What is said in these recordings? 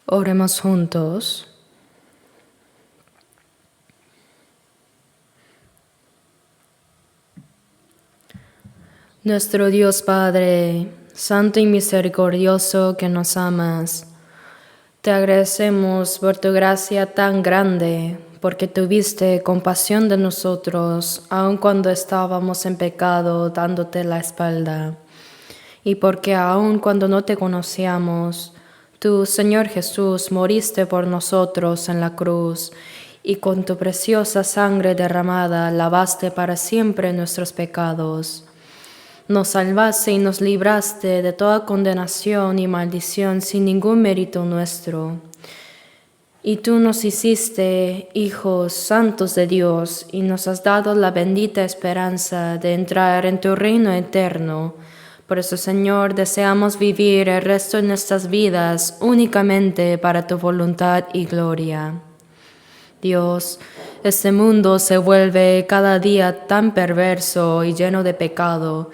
Oremos juntos. Nuestro Dios Padre, Santo y misericordioso que nos amas, te agradecemos por tu gracia tan grande, porque tuviste compasión de nosotros, aun cuando estábamos en pecado, dándote la espalda. Y porque aun cuando no te conocíamos, tú, Señor Jesús, moriste por nosotros en la cruz, y con tu preciosa sangre derramada lavaste para siempre nuestros pecados. Nos salvaste y nos libraste de toda condenación y maldición sin ningún mérito nuestro. Y tú nos hiciste hijos santos de Dios y nos has dado la bendita esperanza de entrar en tu reino eterno. Por eso, Señor, deseamos vivir el resto de nuestras vidas únicamente para tu voluntad y gloria. Dios, este mundo se vuelve cada día tan perverso y lleno de pecado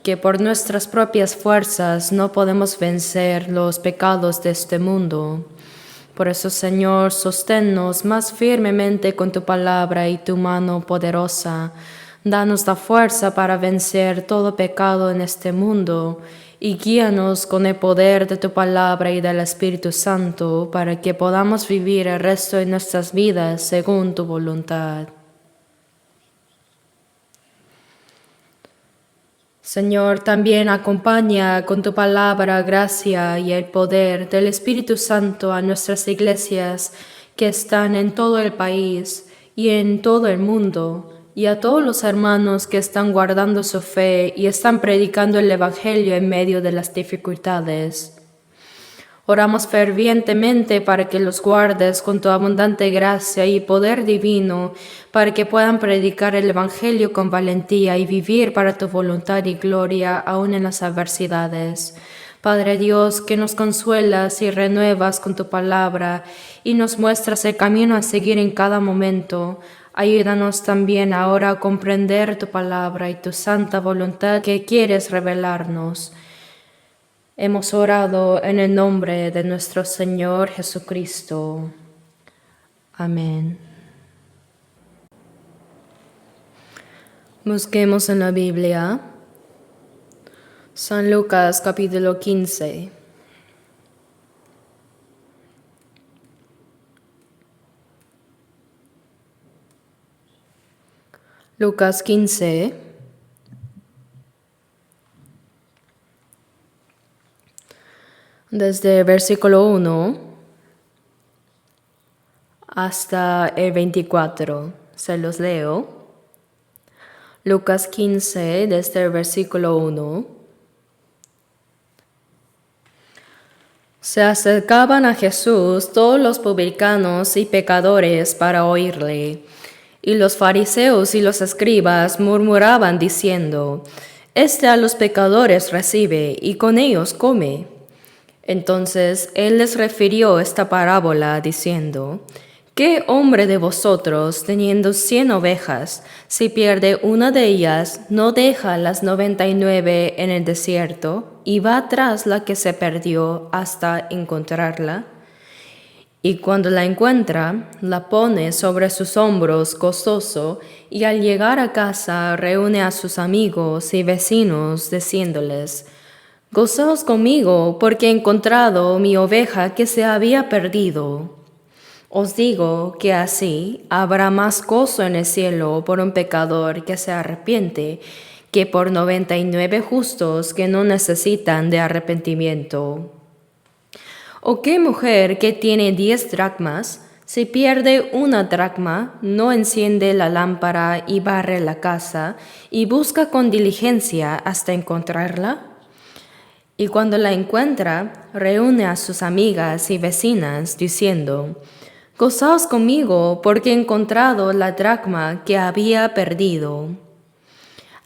que por nuestras propias fuerzas no podemos vencer los pecados de este mundo. Por eso, Señor, sosténnos más firmemente con tu palabra y tu mano poderosa. Danos la fuerza para vencer todo pecado en este mundo y guíanos con el poder de tu palabra y del Espíritu Santo para que podamos vivir el resto de nuestras vidas según tu voluntad. Señor, también acompaña con tu palabra, gracia y el poder del Espíritu Santo a nuestras iglesias que están en todo el país y en todo el mundo, y a todos los hermanos que están guardando su fe y están predicando el Evangelio en medio de las dificultades. Oramos fervientemente para que los guardes con tu abundante gracia y poder divino, para que puedan predicar el Evangelio con valentía y vivir para tu voluntad y gloria aún en las adversidades. Padre Dios, que nos consuelas y renuevas con tu palabra y nos muestras el camino a seguir en cada momento, ayúdanos también ahora a comprender tu palabra y tu santa voluntad que quieres revelarnos. Hemos orado en el nombre de nuestro Señor Jesucristo. Amén. Busquemos en la Biblia San Lucas capítulo 15. Lucas 15. Desde el versículo 1 hasta el 24. Se los leo. Lucas 15, desde el versículo 1. Se acercaban a Jesús todos los publicanos y pecadores para oírle. Y los fariseos y los escribas murmuraban diciendo: Este a los pecadores recibe y con ellos come. Entonces él les refirió esta parábola diciendo: ¿Qué hombre de vosotros, teniendo 100 ovejas, si pierde una de ellas, no deja las 99 en el desierto y va tras la que se perdió hasta encontrarla? Y cuando la encuentra, la pone sobre sus hombros gozoso, y al llegar a casa reúne a sus amigos y vecinos, diciéndoles: Gozaos conmigo, porque he encontrado mi oveja que se había perdido. Os digo que así habrá más gozo en el cielo por un pecador que se arrepiente que por 99 justos que no necesitan de arrepentimiento. ¿O qué mujer que tiene 10 dracmas, si pierde una dracma, no enciende la lámpara y barre la casa y busca con diligencia hasta encontrarla? Y cuando la encuentra, reúne a sus amigas y vecinas, diciendo: Gozaos conmigo, porque he encontrado la dracma que había perdido.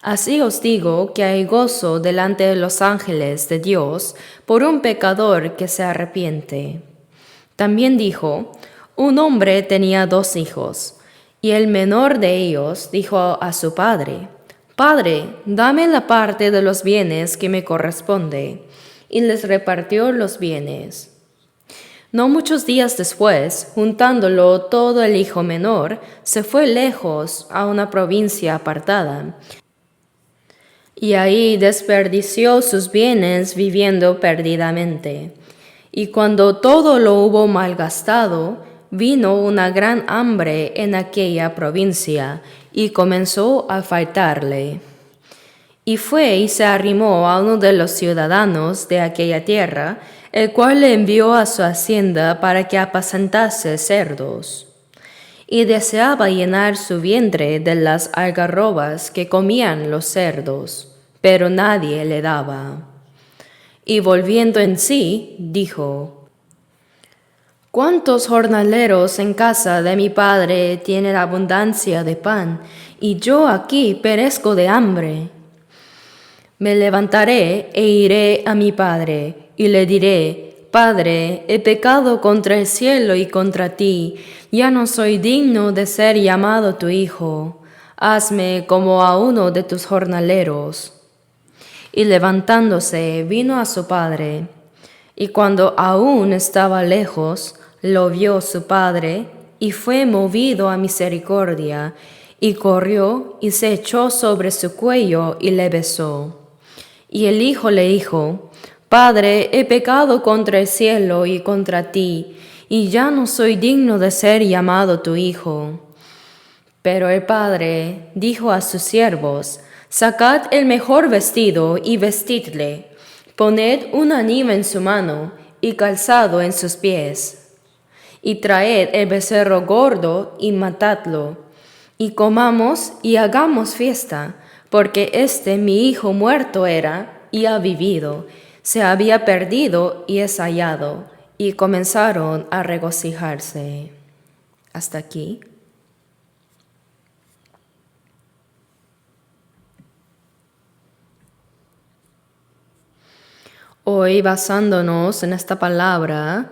Así os digo que hay gozo delante de los ángeles de Dios por un pecador que se arrepiente. También dijo: Un hombre tenía 2 hijos, y el menor de ellos dijo a su padre: Padre, dame la parte de los bienes que me corresponde. Y les repartió los bienes. No muchos días después, juntándolo todo el hijo menor, se fue lejos a una provincia apartada, y ahí desperdició sus bienes viviendo perdidamente. Y cuando todo lo hubo malgastado, vino una gran hambre en aquella provincia, y comenzó a faltarle. Y fue y se arrimó a uno de los ciudadanos de aquella tierra, el cual le envió a su hacienda para que apacentase cerdos. Y deseaba llenar su vientre de las algarrobas que comían los cerdos, pero nadie le daba. Y volviendo en sí, dijo: ¿Cuántos jornaleros en casa de mi padre tienen abundancia de pan, y yo aquí perezco de hambre? Me levantaré e iré a mi padre, y le diré: Padre, he pecado contra el cielo y contra ti, ya no soy digno de ser llamado tu hijo. Hazme como a uno de tus jornaleros. Y levantándose, vino a su padre. Y cuando aún estaba lejos, lo vio su padre, y fue movido a misericordia, y corrió y se echó sobre su cuello y le besó. Y el hijo le dijo: Padre, he pecado contra el cielo y contra ti, y ya no soy digno de ser llamado tu hijo. Pero el padre dijo a sus siervos: Sacad el mejor vestido y vestidle, poned un anillo en su mano y calzado en sus pies, y traed el becerro gordo y matadlo, y comamos y hagamos fiesta, porque mi hijo muerto era y ha vivido, se había perdido y es hallado. Y comenzaron a regocijarse. Hasta aquí. Hoy, basándonos en esta palabra,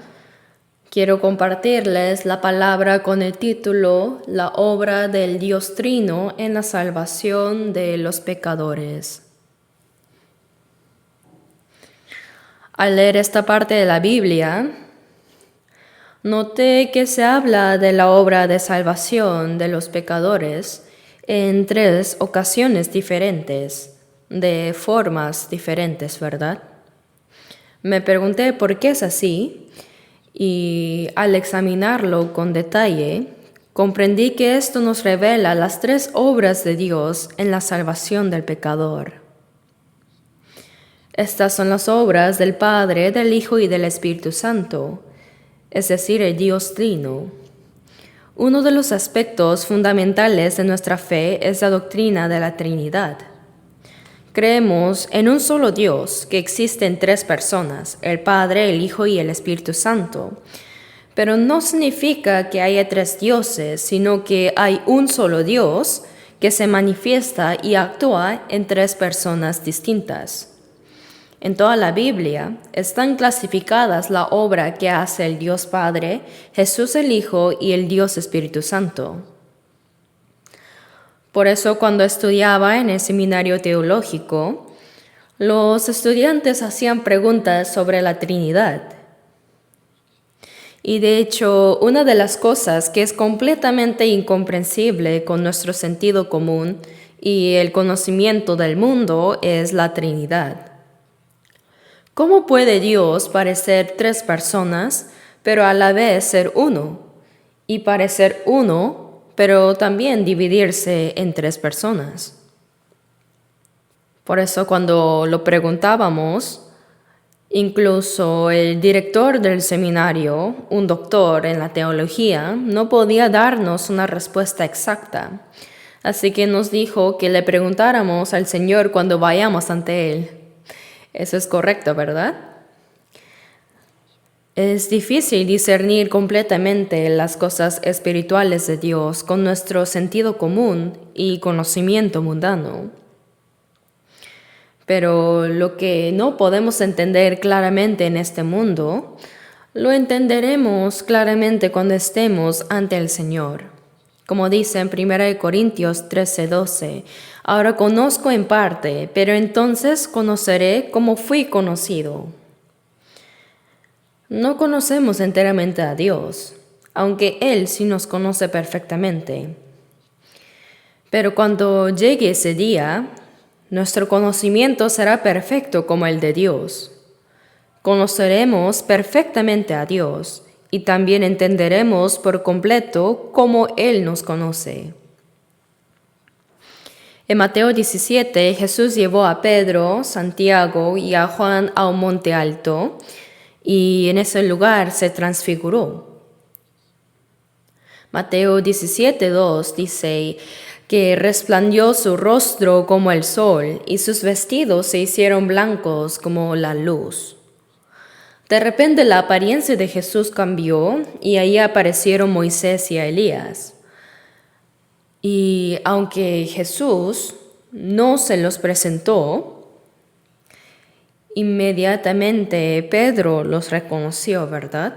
quiero compartirles la palabra con el título La obra del Dios Trino en la salvación de los pecadores. Al leer esta parte de la Biblia, noté que se habla de la obra de salvación de los pecadores en 3 ocasiones diferentes, de formas diferentes, ¿verdad? Me pregunté por qué es así, y al examinarlo con detalle, comprendí que esto nos revela las 3 obras de Dios en la salvación del pecador. Estas son las obras del Padre, del Hijo y del Espíritu Santo, es decir, el Dios Trino. Uno de los aspectos fundamentales de nuestra fe es la doctrina de la Trinidad. Creemos en un solo Dios, que existe en 3 personas, el Padre, el Hijo y el Espíritu Santo. Pero no significa que haya 3 dioses, sino que hay un solo Dios que se manifiesta y actúa en 3 personas distintas. En toda la Biblia están clasificadas la obra que hace el Dios Padre, Jesús el Hijo y el Dios Espíritu Santo. Por eso, cuando estudiaba en el seminario teológico, los estudiantes hacían preguntas sobre la Trinidad. Y de hecho, una de las cosas que es completamente incomprensible con nuestro sentido común y el conocimiento del mundo es la Trinidad. ¿Cómo puede Dios parecer 3 personas, pero a la vez ser uno? Y parecer uno, pero también dividirse en 3 personas. Por eso, cuando lo preguntábamos, incluso el director del seminario, un doctor en la teología, no podía darnos una respuesta exacta. Así que nos dijo que le preguntáramos al Señor cuando vayamos ante Él. Eso es correcto, ¿verdad? Es difícil discernir completamente las cosas espirituales de Dios con nuestro sentido común y conocimiento mundano. Pero lo que no podemos entender claramente en este mundo, lo entenderemos claramente cuando estemos ante el Señor. Como dice en 1 Corintios 13:12, ahora conozco en parte, pero entonces conoceré como fui conocido. No conocemos enteramente a Dios, aunque Él sí nos conoce perfectamente. Pero cuando llegue ese día, nuestro conocimiento será perfecto como el de Dios. Conoceremos perfectamente a Dios y también entenderemos por completo cómo Él nos conoce. En Mateo 17, Jesús llevó a Pedro, Santiago y a Juan a un monte alto y en ese lugar se transfiguró. Mateo 17:2 dice que resplandeció su rostro como el sol y sus vestidos se hicieron blancos como la luz. De repente la apariencia de Jesús cambió y ahí aparecieron Moisés y Elías. Y aunque Jesús no se los presentó, inmediatamente Pedro los reconoció, ¿verdad?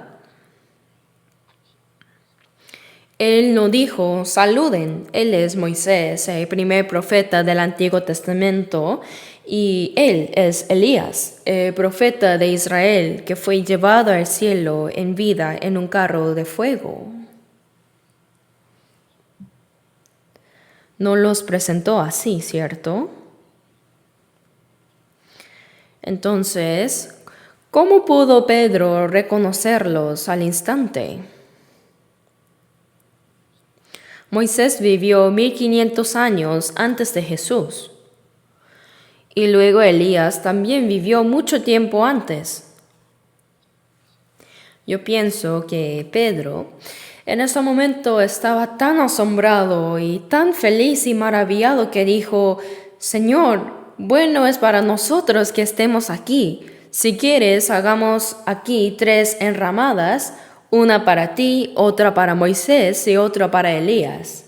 Él no dijo, saluden, él es Moisés, el primer profeta del Antiguo Testamento, y él es Elías, el profeta de Israel, que fue llevado al cielo en vida en un carro de fuego. No los presentó así, ¿cierto? Entonces, ¿cómo pudo Pedro reconocerlos al instante? Moisés vivió 1500 años antes de Jesús. Y luego Elías también vivió mucho tiempo antes. Yo pienso que Pedro en ese momento estaba tan asombrado y tan feliz y maravillado que dijo, Señor, bueno es para nosotros que estemos aquí. Si quieres, hagamos aquí 3 enramadas, una para ti, otra para Moisés y otra para Elías.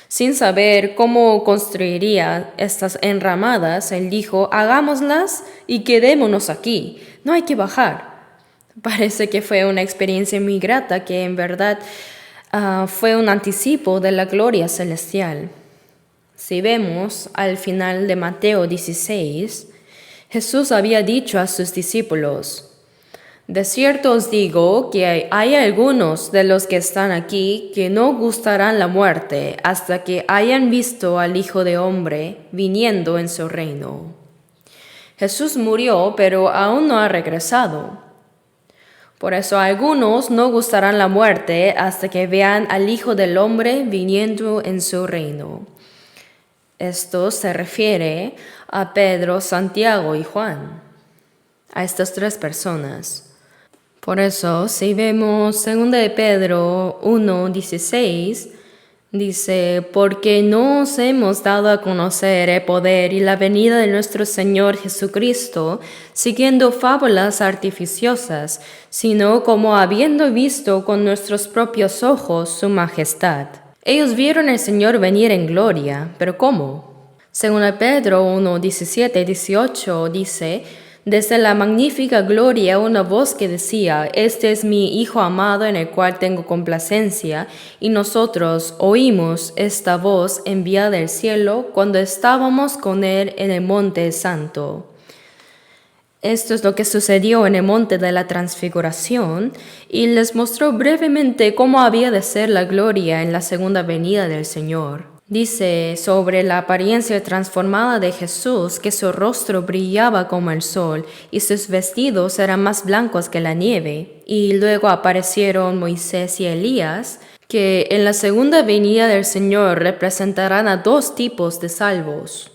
Sin saber cómo construiría estas enramadas, él dijo, hagámoslas y quedémonos aquí, no hay que bajar. Parece que fue una experiencia muy grata que en verdad fue un anticipo de la gloria celestial. Si vemos al final de Mateo 16, Jesús había dicho a sus discípulos, de cierto os digo que hay algunos de los que están aquí que no gustarán la muerte hasta que hayan visto al Hijo de Hombre viniendo en su reino. Jesús murió, pero aún no ha regresado. Por eso algunos no gustarán la muerte hasta que vean al Hijo del Hombre viniendo en su reino. Esto se refiere a Pedro, Santiago y Juan, a estas 3 personas. Por eso, si vemos 2 de Pedro 1:16, dice, porque no os hemos dado a conocer el poder y la venida de nuestro Señor Jesucristo, siguiendo fábulas artificiosas, sino como habiendo visto con nuestros propios ojos su majestad. Ellos vieron al Señor venir en gloria, pero ¿cómo? Según Pedro 1:17-18 dice, desde la magnífica gloria una voz que decía, este es mi Hijo amado en el cual tengo complacencia, y nosotros oímos esta voz enviada del cielo cuando estábamos con él en el monte santo. Esto es lo que sucedió en el monte de la transfiguración, y les mostró brevemente cómo había de ser la gloria en la segunda venida del Señor. Dice sobre la apariencia transformada de Jesús que su rostro brillaba como el sol y sus vestidos eran más blancos que la nieve. Y luego aparecieron Moisés y Elías, que en la segunda venida del Señor representarán a 2 tipos de salvos.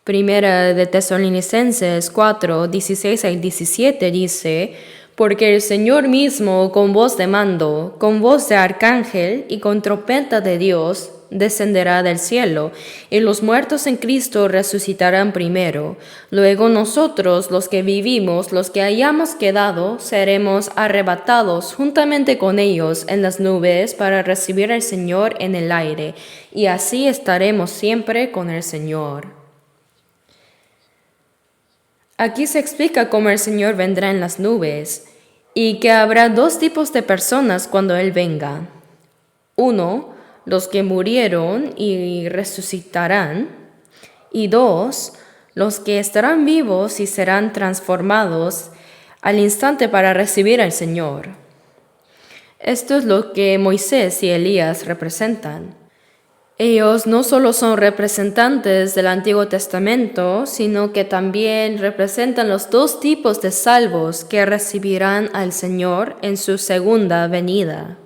Primera de Tesalonicenses 4:16-17 dice, porque el Señor mismo con voz de mando, con voz de arcángel y con trompeta de Dios descenderá del cielo, y los muertos en Cristo resucitarán primero. Luego nosotros, los que vivimos, los que hayamos quedado, seremos arrebatados juntamente con ellos en las nubes para recibir al Señor en el aire, y así estaremos siempre con el Señor. Aquí se explica cómo el Señor vendrá en las nubes y que habrá 2 tipos de personas cuando Él venga. 1, los que murieron y resucitarán. Y 2, los que estarán vivos y serán transformados al instante para recibir al Señor. Esto es lo que Moisés y Elías representan. Ellos no solo son representantes del Antiguo Testamento, sino que también representan los dos tipos de salvos que recibirán al Señor en su segunda venida.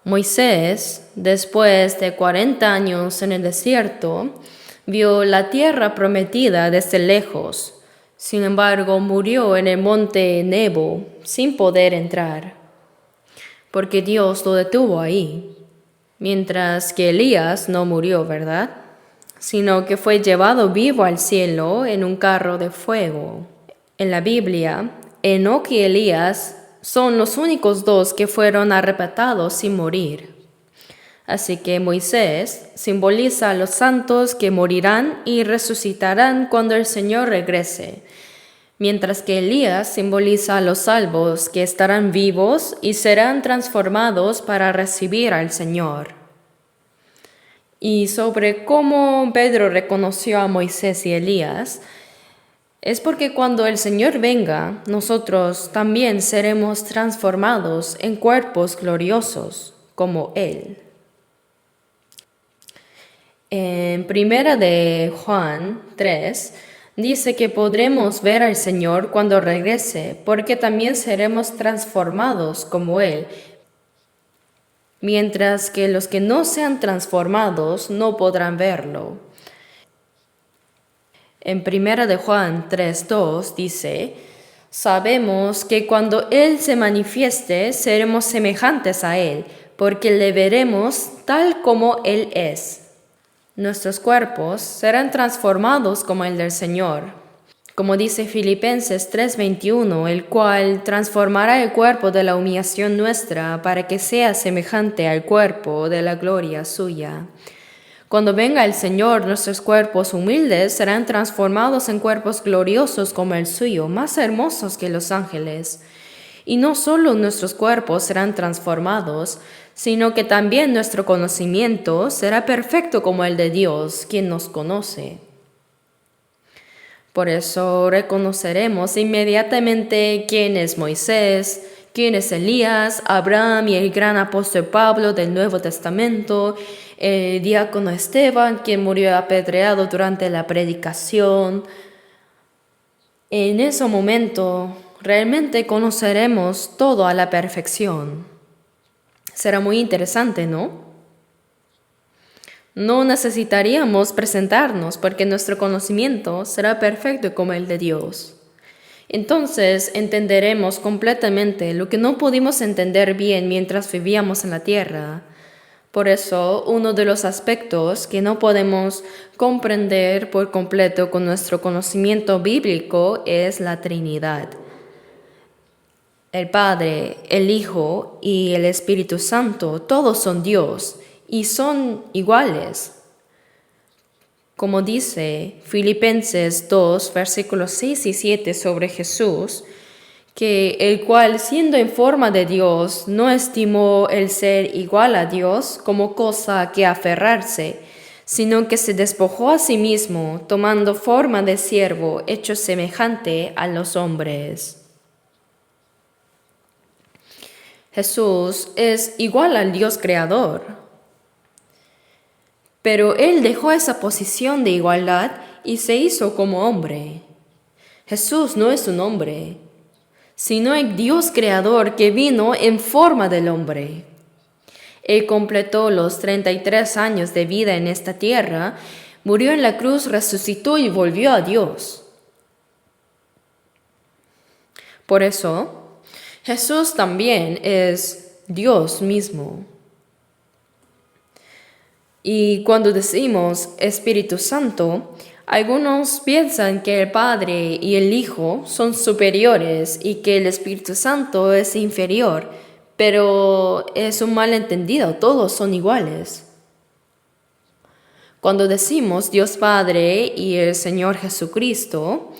Moisés, después de 40 años en el desierto, vio la tierra prometida desde lejos. Sin embargo, murió en el monte Nebo sin poder entrar, porque Dios lo detuvo ahí. Mientras que Elías no murió, ¿verdad? Sino que fue llevado vivo al cielo en un carro de fuego. En la Biblia, Enoc y Elías son los únicos dos que fueron arrebatados sin morir. Así que Moisés simboliza a los santos que morirán y resucitarán cuando el Señor regrese, mientras que Elías simboliza a los salvos que estarán vivos y serán transformados para recibir al Señor. Y sobre cómo Pedro reconoció a Moisés y Elías, es porque cuando el Señor venga, nosotros también seremos transformados en cuerpos gloriosos como Él. En 1 de Juan 3, dice que podremos ver al Señor cuando regrese, porque también seremos transformados como Él, mientras que los que no sean transformados no podrán verlo. En 1 de Juan 3:2 dice, sabemos que cuando Él se manifieste, seremos semejantes a Él, porque le veremos tal como Él es. Nuestros cuerpos serán transformados como el del Señor. Como dice Filipenses 3:21, el cual transformará el cuerpo de la humillación nuestra para que sea semejante al cuerpo de la gloria suya. Cuando venga el Señor, nuestros cuerpos humildes serán transformados en cuerpos gloriosos como el suyo, más hermosos que los ángeles. Y no solo nuestros cuerpos serán transformados, sino que también nuestro conocimiento será perfecto como el de Dios, quien nos conoce. Por eso reconoceremos inmediatamente quién es Moisés, quién es Elías, Abraham y el gran apóstol Pablo del Nuevo Testamento, el diácono Esteban, quien murió apedreado durante la predicación. En ese momento realmente conoceremos todo a la perfección. Será muy interesante, ¿no? No necesitaríamos presentarnos porque nuestro conocimiento será perfecto como el de Dios. Entonces entenderemos completamente lo que no pudimos entender bien mientras vivíamos en la tierra. Por eso, uno de los aspectos que no podemos comprender por completo con nuestro conocimiento bíblico es la Trinidad. El Padre, el Hijo y el Espíritu Santo, todos son Dios y son iguales. Como dice Filipenses 2, versículos 6 y 7 sobre Jesús, que el cual, siendo en forma de Dios, no estimó el ser igual a Dios como cosa a que aferrarse, sino que se despojó a sí mismo, tomando forma de siervo, hecho semejante a los hombres. Jesús es igual al Dios creador, pero Él dejó esa posición de igualdad y se hizo como hombre. Jesús no es un hombre, sino el Dios creador que vino en forma del hombre. Él completó los 33 años de vida en esta tierra, murió en la cruz, resucitó y volvió a Dios. Por eso, Jesús también es Dios mismo. Y cuando decimos Espíritu Santo, algunos piensan que el Padre y el Hijo son superiores y que el Espíritu Santo es inferior, pero es un malentendido, todos son iguales. Cuando decimos Dios Padre y el Señor Jesucristo,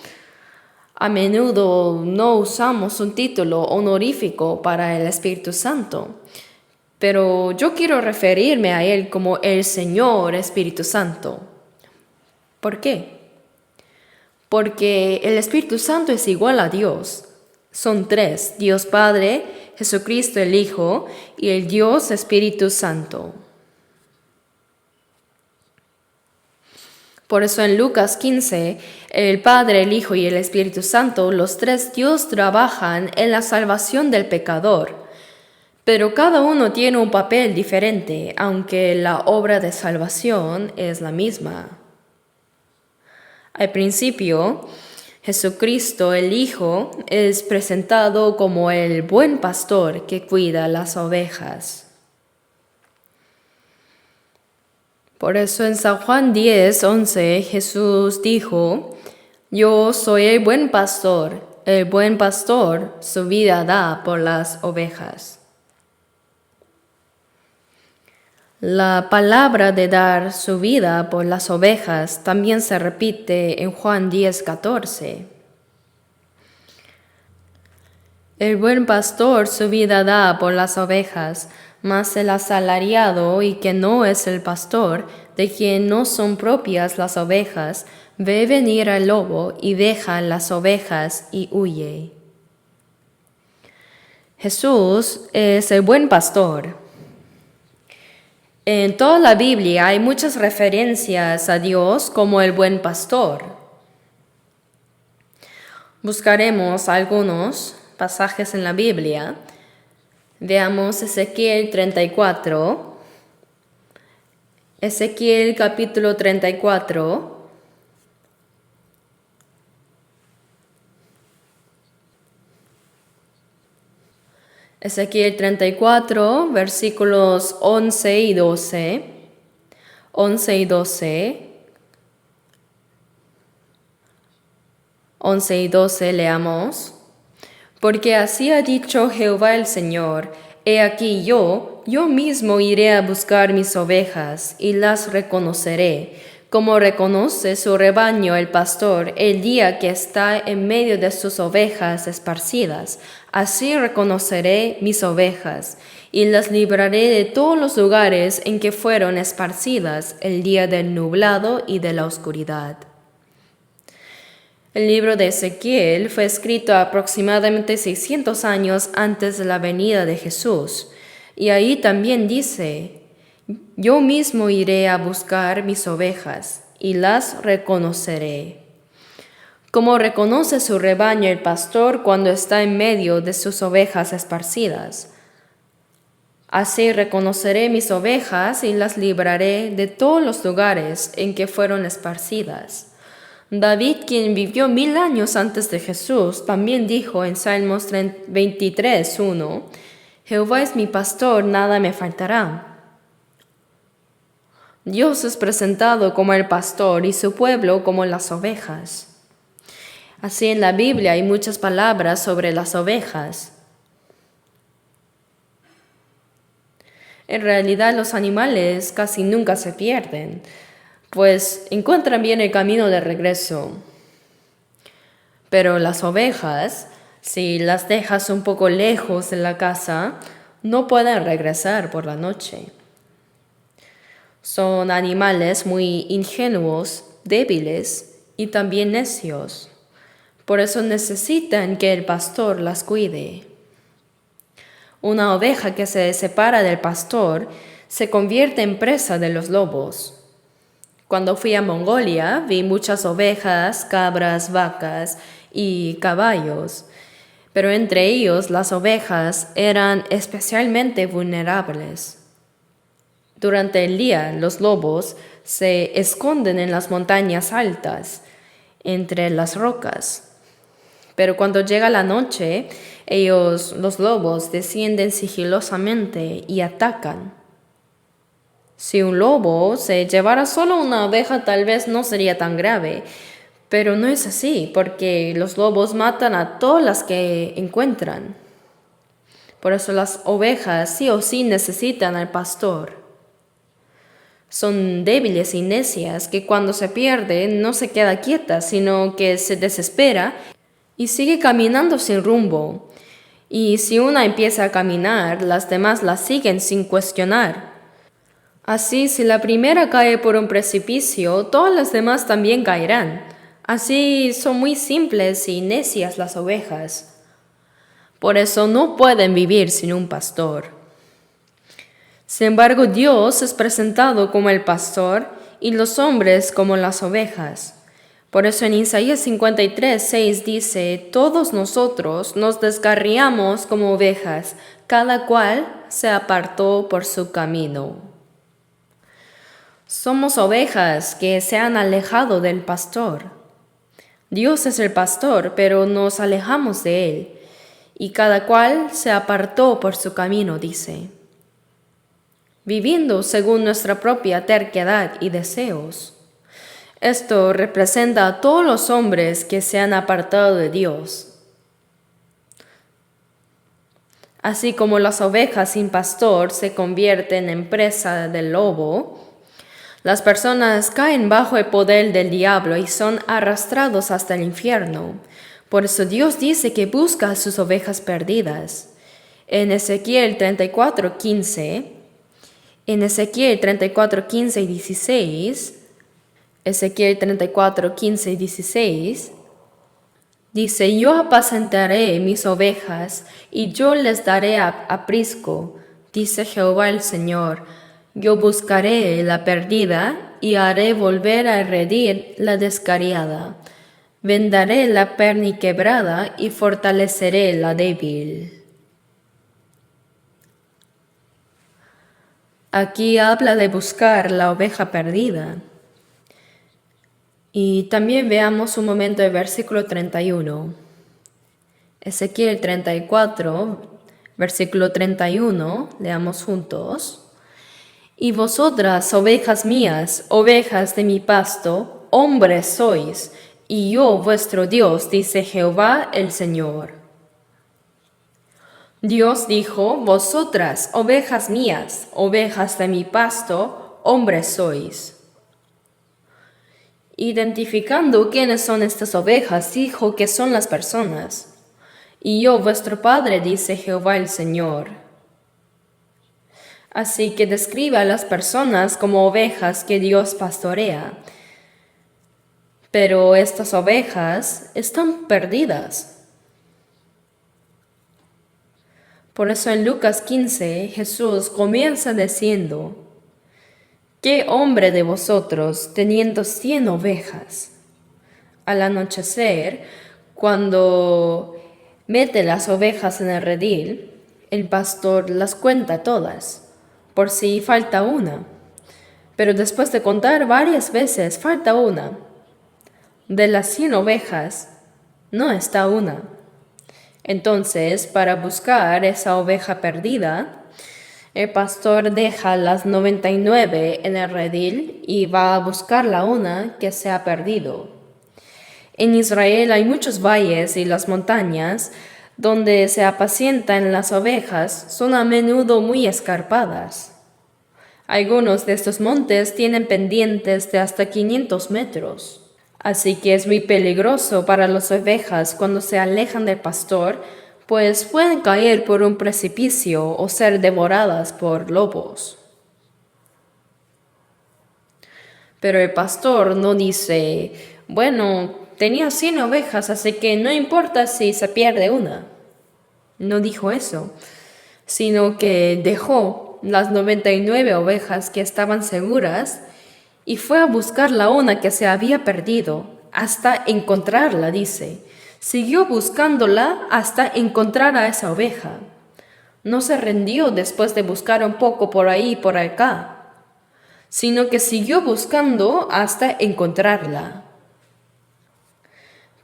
a menudo no usamos un título honorífico para el Espíritu Santo, pero yo quiero referirme a Él como el Señor Espíritu Santo. ¿Por qué? porque el Espíritu Santo es igual a Dios. Son tres: Dios Padre, Jesucristo el Hijo y el Dios Espíritu Santo. Por eso en Lucas 15, el Padre, el Hijo y el Espíritu Santo, los tres Dios trabajan en la salvación del pecador. Pero cada uno tiene un papel diferente, aunque la obra de salvación es la misma. Al principio, Jesucristo, el Hijo, es presentado como el buen pastor que cuida las ovejas. Por eso en San Juan 10:11 Jesús dijo: Yo soy el buen pastor su vida da por las ovejas. La palabra de dar su vida por las ovejas también se repite en Juan 10:14. El buen pastor su vida da por las ovejas, mas el asalariado y que no es el pastor, de quien no son propias las ovejas, ve venir al lobo y deja las ovejas y huye. Jesús es el buen pastor. En toda la Biblia hay muchas referencias a Dios como el buen pastor. Buscaremos algunos pasajes en la Biblia. Veamos Ezequiel 34, Ezequiel capítulo 34, Ezequiel 34, versículos 11 y 12, 11 y 12, 11 y 12 leamos. Porque así ha dicho Jehová el Señor: He aquí yo mismo iré a buscar mis ovejas, y las reconoceré, como reconoce su rebaño el pastor el día que está en medio de sus ovejas esparcidas. Así reconoceré mis ovejas, y las libraré de todos los lugares en que fueron esparcidas el día del nublado y de la oscuridad. El libro de Ezequiel fue escrito aproximadamente 600 años antes de la venida de Jesús, y ahí también dice: Yo mismo iré a buscar mis ovejas, y las reconoceré. Como reconoce su rebaño el pastor cuando está en medio de sus ovejas esparcidas. Así reconoceré mis ovejas y las libraré de todos los lugares en que fueron esparcidas. David, quien vivió 1000 años antes de Jesús, también dijo en Salmos 23:1: Jehová es mi pastor, nada me faltará. Dios es presentado como el pastor y su pueblo como las ovejas. Así en la Biblia hay muchas palabras sobre las ovejas. En realidad los animales casi nunca se pierden, pues encuentran bien el camino de regreso. Pero las ovejas, si las dejas un poco lejos de la casa, no pueden regresar por la noche. Son animales muy ingenuos, débiles y también necios. Por eso necesitan que el pastor las cuide. Una oveja que se separa del pastor se convierte en presa de los lobos. Cuando fui a Mongolia, vi muchas ovejas, cabras, vacas y caballos, pero entre ellos las ovejas eran especialmente vulnerables. Durante el día, los lobos se esconden en las montañas altas, entre las rocas. Pero cuando llega la noche, los lobos, descienden sigilosamente y atacan. Si un lobo se llevara solo una oveja, tal vez no sería tan grave, pero no es así, porque los lobos matan a todas las que encuentran. Por eso las ovejas sí o sí necesitan al pastor. Son débiles y necias que cuando se pierde no se queda quieta, sino que se desespera y sigue caminando sin rumbo. Y si una empieza a caminar, las demás la siguen sin cuestionar. Así, si la primera cae por un precipicio, todas las demás también caerán. Así son muy simples y necias las ovejas. Por eso no pueden vivir sin un pastor. Sin embargo, Dios es presentado como el pastor y los hombres como las ovejas. Por eso en Isaías 53:6 dice: todos nosotros nos descarriamos como ovejas, cada cual se apartó por su camino. Somos ovejas que se han alejado del pastor. Dios es el pastor, pero nos alejamos de él, y cada cual se apartó por su camino, dice, viviendo según nuestra propia terquedad y deseos. Esto representa a todos los hombres que se han apartado de Dios. Así como las ovejas sin pastor se convierten en presa del lobo, las personas caen bajo el poder del diablo y son arrastrados hasta el infierno. Por eso Dios dice que busca a sus ovejas perdidas. En Ezequiel 34:15, en Ezequiel 34:15 y 16, Ezequiel 34:15 y 16, dice: yo apacentaré mis ovejas y yo les daré aprisco, dice Jehová el Señor. Yo buscaré la perdida y haré volver a redil la descarriada. Vendaré la perniquebrada y fortaleceré la débil. Aquí habla de buscar la oveja perdida. Y también veamos un momento el versículo 31. Ezequiel 34, versículo 31, leamos juntos. Y vosotras, ovejas mías, ovejas de mi pasto, hombres sois, y yo vuestro Dios, dice Jehová el Señor. Dios dijo: vosotras, ovejas mías, ovejas de mi pasto, hombres sois. Identificando quiénes son estas ovejas, dijo que son las personas. Y yo, vuestro Padre, dice Jehová el Señor. Así que describe a las personas como ovejas que Dios pastorea. Pero estas ovejas están perdidas. Por eso en Lucas 15 Jesús comienza diciendo: ¿qué hombre de vosotros, teniendo 100 ovejas, al anochecer, cuando mete las ovejas en el redil, el pastor las cuenta todas, por si falta una? Pero después de contar varias veces, falta una. De las 100 ovejas, no está una. Entonces, para buscar esa oveja perdida, el pastor deja las 99 en el redil y va a buscar la una que se ha perdido. En Israel hay muchos valles y las montañas donde se apacientan las ovejas son a menudo muy escarpadas. Algunos de estos montes tienen pendientes de hasta 500 metros. Así que es muy peligroso para las ovejas cuando se alejan del pastor, pues pueden caer por un precipicio o ser devoradas por lobos. Pero el pastor no dice: bueno, tenía 100 ovejas, así que no importa si se pierde una. No dijo eso, sino que dejó las 99 ovejas que estaban seguras y fue a buscar la una que se había perdido hasta encontrarla, dice. Siguió buscándola hasta encontrar a esa oveja. No se rindió después de buscar un poco por ahí y por acá, sino que siguió buscando hasta encontrarla.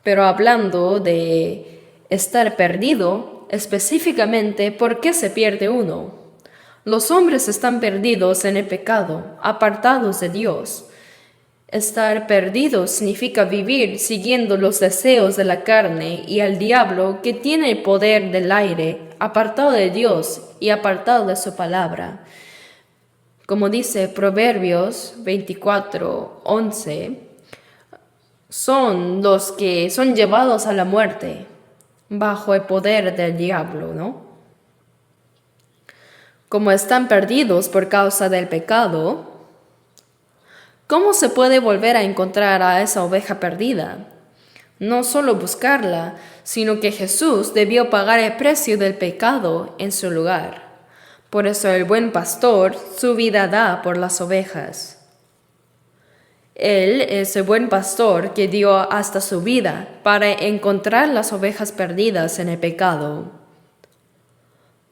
Pero hablando de estar perdido, específicamente, ¿por qué se pierde uno? Los hombres están perdidos en el pecado, apartados de Dios. Estar perdido significa vivir siguiendo los deseos de la carne y al diablo, que tiene el poder del aire, apartado de Dios y apartado de su palabra. Como dice Proverbios 24:11, son los que son llevados a la muerte bajo el poder del diablo, ¿no? Como están perdidos por causa del pecado, ¿cómo se puede volver a encontrar a esa oveja perdida? No solo buscarla, sino que Jesús debió pagar el precio del pecado en su lugar. Por eso el buen pastor su vida da por las ovejas. Él es el buen pastor que dio hasta su vida para encontrar las ovejas perdidas en el pecado.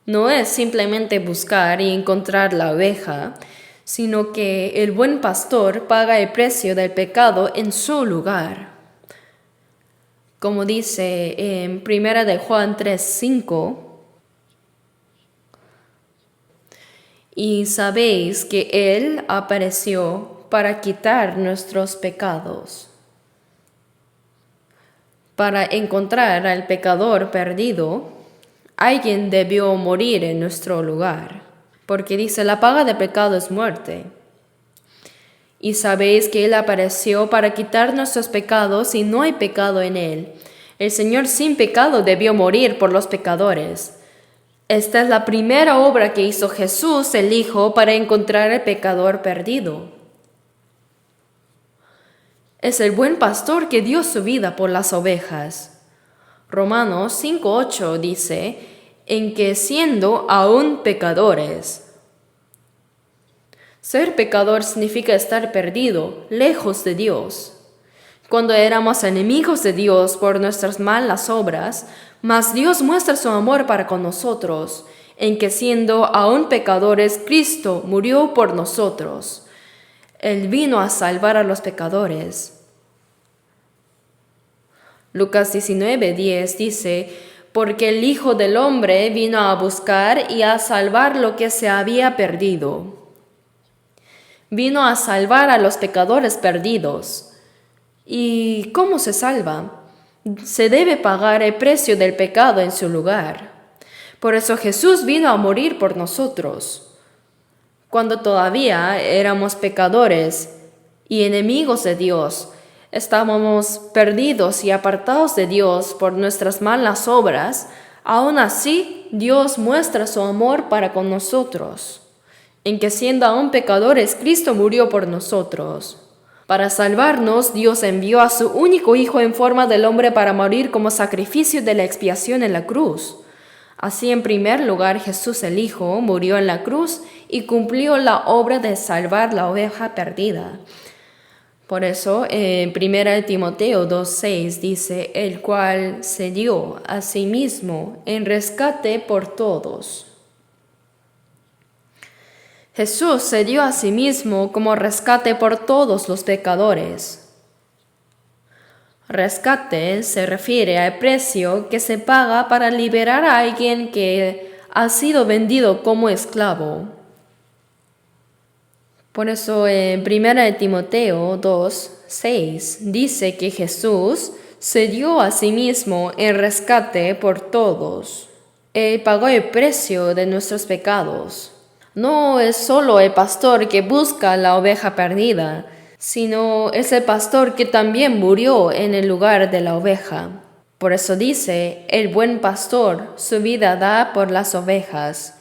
No es simplemente buscar y encontrar la oveja, sino que el buen pastor paga el precio del pecado en su lugar. Como dice en 1 de Juan 3:5, y sabéis que Él apareció para quitar nuestros pecados. Para encontrar al pecador perdido, alguien debió morir en nuestro lugar, porque dice, la paga de pecado es muerte. Y sabéis que Él apareció para quitar nuestros pecados y no hay pecado en Él. El Señor sin pecado debió morir por los pecadores. Esta es la primera obra que hizo Jesús, el Hijo, para encontrar al pecador perdido. Es el buen pastor que dio su vida por las ovejas. Romanos 5:8 dice, en que siendo aún pecadores. Ser pecador significa estar perdido, lejos de Dios. Cuando éramos enemigos de Dios por nuestras malas obras, mas Dios muestra su amor para con nosotros, en que siendo aún pecadores, Cristo murió por nosotros. Él vino a salvar a los pecadores. Lucas 19:10 dice, porque el Hijo del Hombre vino a buscar y a salvar lo que se había perdido. Vino a salvar a los pecadores perdidos. ¿Y cómo se salva? Se debe pagar el precio del pecado en su lugar. Por eso Jesús vino a morir por nosotros. Cuando todavía éramos pecadores y enemigos de Dios, estábamos perdidos y apartados de Dios por nuestras malas obras, aún así Dios muestra su amor para con nosotros, en que siendo aún pecadores, Cristo murió por nosotros. Para salvarnos, Dios envió a su único Hijo en forma del hombre para morir como sacrificio de la expiación en la cruz. Así, en primer lugar, Jesús el Hijo murió en la cruz y cumplió la obra de salvar la oveja perdida. Por eso, en 1 Timoteo 2:6 dice, el cual se dio a sí mismo en rescate por todos. Jesús se dio a sí mismo como rescate por todos los pecadores. Rescate se refiere al precio que se paga para liberar a alguien que ha sido vendido como esclavo. Por eso en 1 Timoteo 2:6 dice que Jesús se dio a sí mismo en rescate por todos. Él pagó el precio de nuestros pecados. No es solo el pastor que busca la oveja perdida, sino es el pastor que también murió en el lugar de la oveja. Por eso dice, el buen pastor su vida da por las ovejas.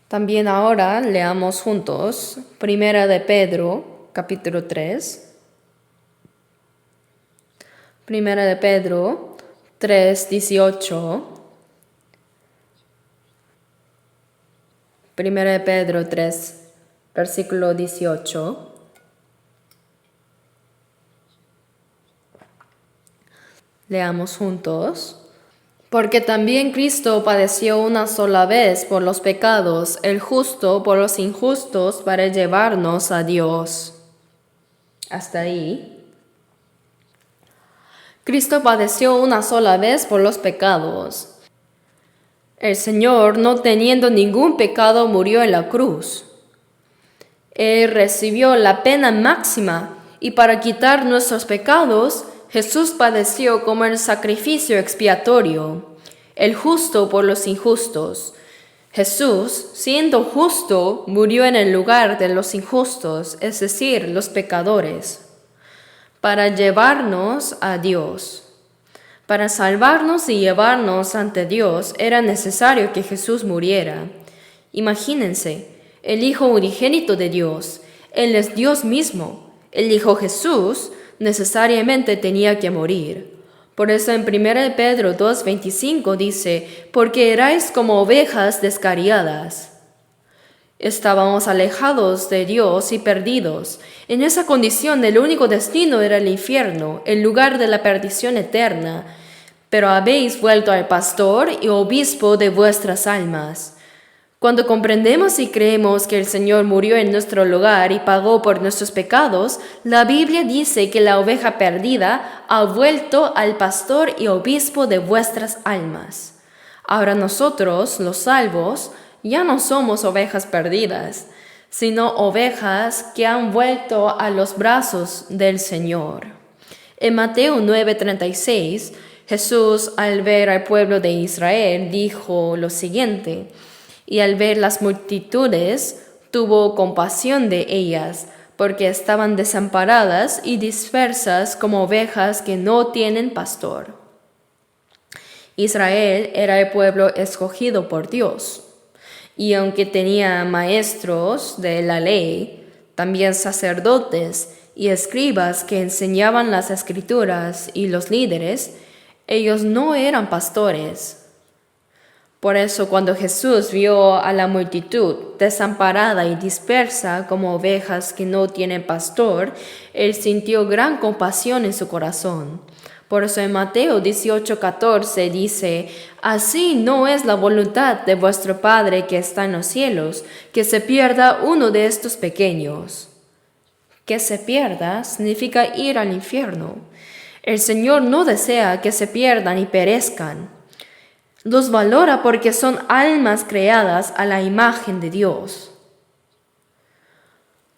También ahora leamos juntos 1 de Pedro, capítulo 3. 1 de Pedro 3:18. 1 de Pedro 3, versículo 18. Leamos juntos. Porque también Cristo padeció una sola vez por los pecados, el justo por los injustos, para llevarnos a Dios. Hasta ahí. Cristo padeció una sola vez por los pecados. El Señor, no teniendo ningún pecado, murió en la cruz. Él recibió la pena máxima y para quitar nuestros pecados, Jesús padeció como el sacrificio expiatorio, el justo por los injustos. Jesús, siendo justo, murió en el lugar de los injustos, es decir, los pecadores, para llevarnos a Dios. Para salvarnos y llevarnos ante Dios era necesario que Jesús muriera. Imagínense, el Hijo unigénito de Dios, Él es Dios mismo, El Hijo Jesús necesariamente tenía que morir. Por eso en 1 Pedro 2:25 dice, porque erais como ovejas descarriadas. Estábamos alejados de Dios y perdidos. En esa condición el único destino era el infierno, el lugar de la perdición eterna. Pero habéis vuelto al pastor y obispo de vuestras almas. Cuando comprendemos y creemos que el Señor murió en nuestro lugar y pagó por nuestros pecados, la Biblia dice que la oveja perdida ha vuelto al pastor y obispo de vuestras almas. Ahora nosotros, los salvos, ya no somos ovejas perdidas, sino ovejas que han vuelto a los brazos del Señor. En Mateo 9:36, Jesús, al ver al pueblo de Israel, dijo lo siguiente: y al ver las multitudes, tuvo compasión de ellas, porque estaban desamparadas y dispersas como ovejas que no tienen pastor. Israel era el pueblo escogido por Dios, y aunque tenía maestros de la ley, también sacerdotes y escribas que enseñaban las escrituras y los líderes, ellos no eran pastores. Por eso cuando Jesús vio a la multitud desamparada y dispersa como ovejas que no tienen pastor, él sintió gran compasión en su corazón. Por eso en Mateo 18:14 dice, así no es la voluntad de vuestro Padre que está en los cielos, que se pierda uno de estos pequeños. Que se pierda significa ir al infierno. El Señor no desea que se pierdan y perezcan. Los valora porque son almas creadas a la imagen de Dios.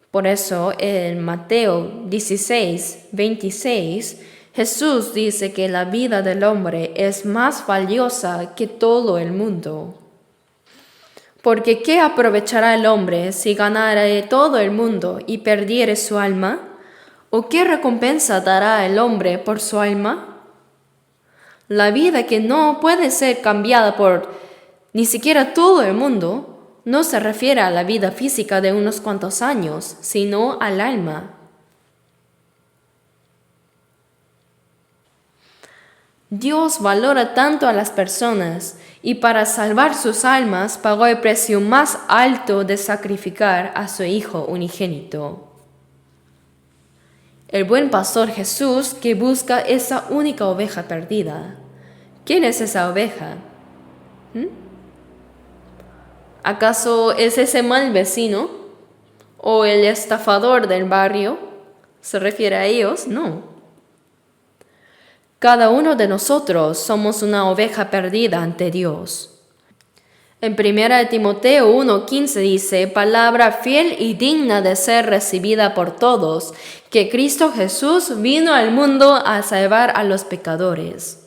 Por eso en Mateo 16:26, Jesús dice que la vida del hombre es más valiosa que todo el mundo. Porque ¿qué aprovechará el hombre si ganara todo el mundo y perdiere su alma? ¿O qué recompensa dará el hombre por su alma? La vida que no puede ser cambiada por ni siquiera todo el mundo no se refiere a la vida física de unos cuantos años, sino al alma. Dios valora tanto a las personas y para salvar sus almas pagó el precio más alto de sacrificar a su Hijo unigénito. El buen pastor Jesús que busca esa única oveja perdida. ¿Quién es esa oveja? ¿Acaso es ese mal vecino? ¿O el estafador del barrio? ¿Se refiere a ellos? No. Cada uno de nosotros somos una oveja perdida ante Dios. En 1 Timoteo 1:15 dice, palabra fiel y digna de ser recibida por todos, que Cristo Jesús vino al mundo a salvar a los pecadores.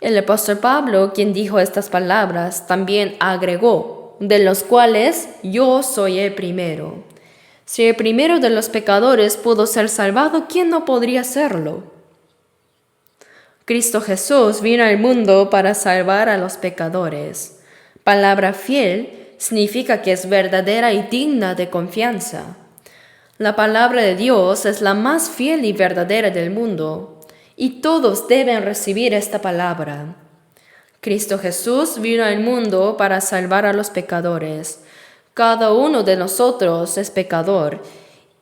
El apóstol Pablo, quien dijo estas palabras, también agregó, de los cuales yo soy el primero. Si el primero de los pecadores pudo ser salvado, ¿quién no podría serlo? Cristo Jesús vino al mundo para salvar a los pecadores. Palabra fiel significa que es verdadera y digna de confianza. La palabra de Dios es la más fiel y verdadera del mundo, y todos deben recibir esta palabra. Cristo Jesús vino al mundo para salvar a los pecadores. Cada uno de nosotros es pecador,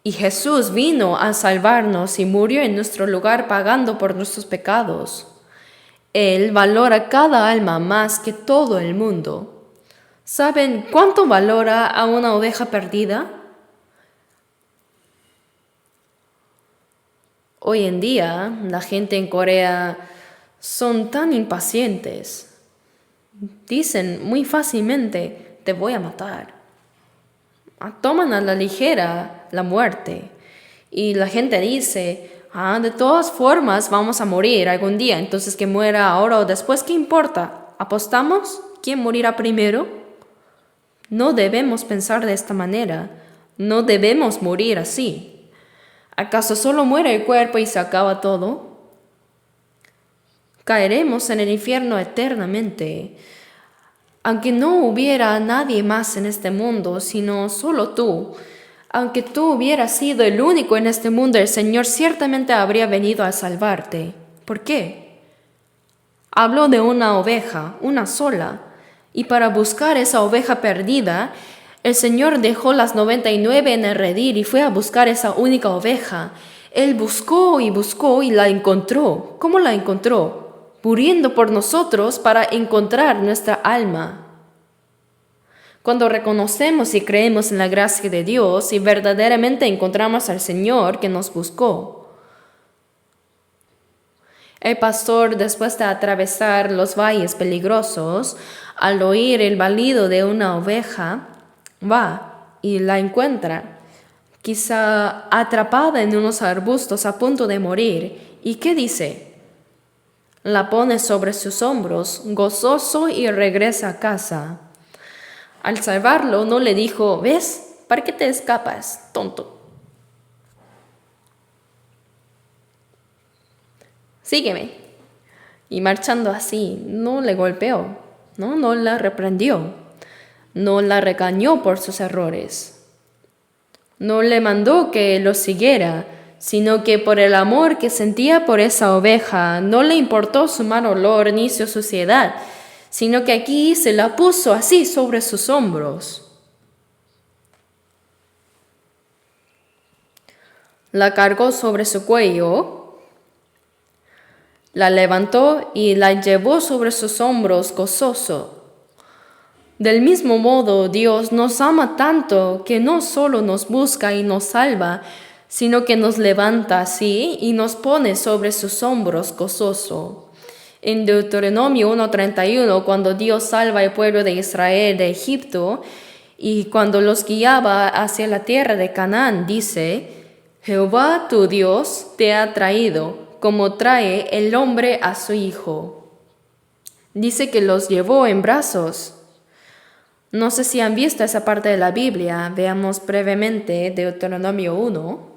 y Jesús vino a salvarnos y murió en nuestro lugar pagando por nuestros pecados. Él valora cada alma más que todo el mundo. ¿Saben cuánto valora a una oveja perdida? Hoy en día, la gente en Corea son tan impacientes. Dicen muy fácilmente, te voy a matar. Toman a la ligera la muerte. Y la gente dice, de todas formas vamos a morir algún día, entonces que muera ahora o después, ¿qué importa? ¿Apostamos? ¿Quién morirá primero? No debemos pensar de esta manera. No debemos morir así. ¿Acaso solo muere el cuerpo y se acaba todo? Caeremos en el infierno eternamente. Aunque no hubiera nadie más en este mundo, sino solo tú, Aunque tú hubieras sido el único en este mundo, el Señor ciertamente habría venido a salvarte. ¿Por qué? Habló de una oveja, una sola, y para buscar esa oveja perdida, el Señor dejó las 99 en el redil y fue a buscar esa única oveja. Él buscó y la encontró. ¿Cómo la encontró? Muriendo por nosotros para encontrar nuestra alma. Cuando reconocemos y creemos en la gracia de Dios y verdaderamente encontramos al Señor que nos buscó. El pastor, después de atravesar los valles peligrosos, al oír el balido de una oveja, va y la encuentra, quizá atrapada en unos arbustos a punto de morir. ¿Y qué dice? La pone sobre sus hombros, gozoso, y regresa a casa. Al salvarlo, no le dijo: ¿ves? ¿Para qué te escapas, tonto? Sígueme. Y marchando así, no le golpeó, no la reprendió, no la regañó por sus errores. No le mandó que lo siguiera, sino que por el amor que sentía por esa oveja, no le importó su mal olor ni su suciedad, sino que aquí se la puso así sobre sus hombros. La cargó sobre su cuello, la levantó y la llevó sobre sus hombros gozoso. Del mismo modo, Dios nos ama tanto que no solo nos busca y nos salva, sino que nos levanta así y nos pone sobre sus hombros gozoso. En Deuteronomio 1:31, cuando Dios salva al pueblo de Israel de Egipto y cuando los guiaba hacia la tierra de Canaán, dice: Jehová tu Dios te ha traído, como trae el hombre a su hijo. Dice que los llevó en brazos. No sé si han visto esa parte de la Biblia. Veamos brevemente Deuteronomio 1.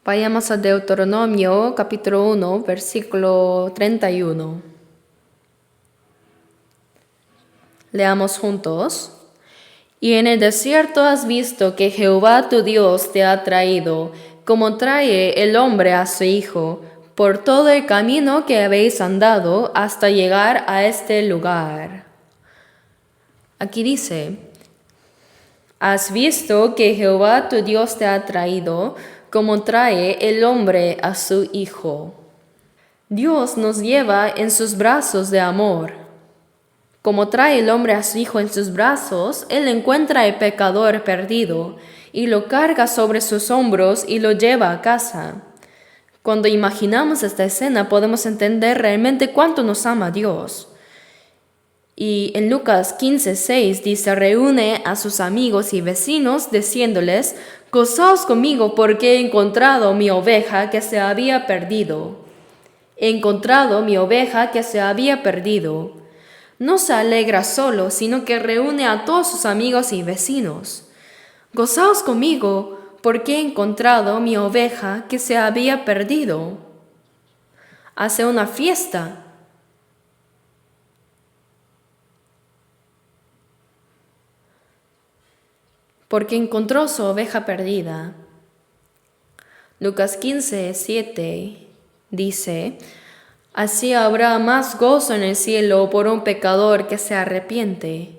Vayamos a Deuteronomio capítulo 1, versículo 31. Leamos juntos. Y en el desierto has visto que Jehová tu Dios te ha traído, como trae el hombre a su hijo, por todo el camino que habéis andado hasta llegar a este lugar. Aquí dice: has visto que Jehová tu Dios te ha traído, como trae el hombre a su hijo. Dios nos lleva en sus brazos de amor. Como trae el hombre a su hijo en sus brazos, Él encuentra al pecador perdido y lo carga sobre sus hombros y lo lleva a casa. Cuando imaginamos esta escena podemos entender realmente cuánto nos ama Dios. Y en Lucas 15:6 dice: reúne a sus amigos y vecinos diciéndoles: gozaos conmigo porque he encontrado mi oveja que se había perdido. He encontrado mi oveja que se había perdido. No se alegra solo, sino que reúne a todos sus amigos y vecinos. Gozaos conmigo, porque he encontrado mi oveja que se había perdido. Hace una fiesta. Porque encontró su oveja perdida. Lucas 15:7 dice: así habrá más gozo en el cielo por un pecador que se arrepiente,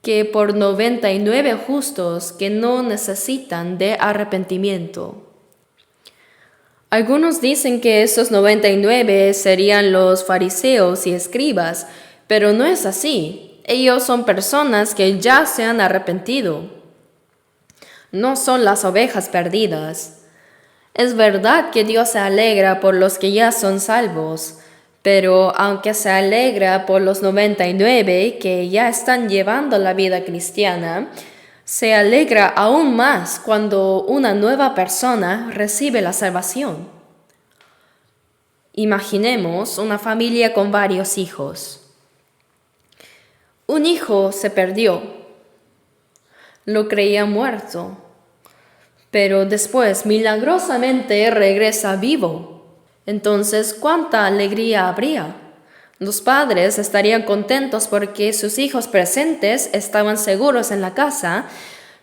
que por 99 justos que no necesitan de arrepentimiento. Algunos dicen que esos 99 serían los fariseos y escribas, pero no es así. Ellos son personas que ya se han arrepentido. No son las ovejas perdidas. Es verdad que Dios se alegra por los que ya son salvos, pero aunque se alegra por los 99 que ya están llevando la vida cristiana, se alegra aún más cuando una nueva persona recibe la salvación. Imaginemos una familia con varios hijos. Un hijo se perdió. Lo creía muerto, pero después milagrosamente regresa vivo. Entonces, ¿cuánta alegría habría? Los padres estarían contentos porque sus hijos presentes estaban seguros en la casa,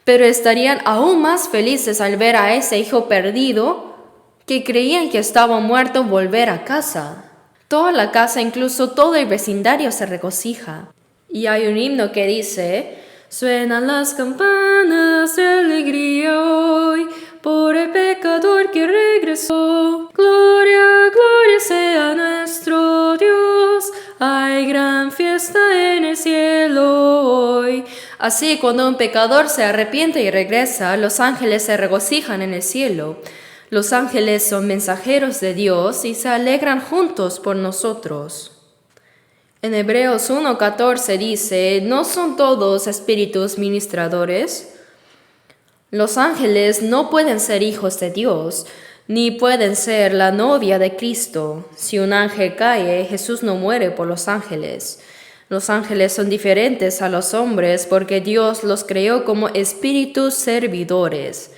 pero estarían aún más felices al ver a ese hijo perdido que creían que estaba muerto volver a casa. Toda la casa, incluso todo el vecindario, se regocija. Y hay un himno que dice: suenan las campanas de alegría hoy por el pecador que regresó. Gloria, gloria sea nuestro Dios. Hay gran fiesta en el cielo hoy. Así, cuando un pecador se arrepiente y regresa, los ángeles se regocijan en el cielo. Los ángeles son mensajeros de Dios y se alegran juntos por nosotros. En Hebreos 1:14 dice: ¿no son todos espíritus ministradores? Los ángeles no pueden ser hijos de Dios, ni pueden ser la novia de Cristo. Si un ángel cae, Jesús no muere por los ángeles. Los ángeles son diferentes a los hombres porque Dios los creó como espíritus servidores.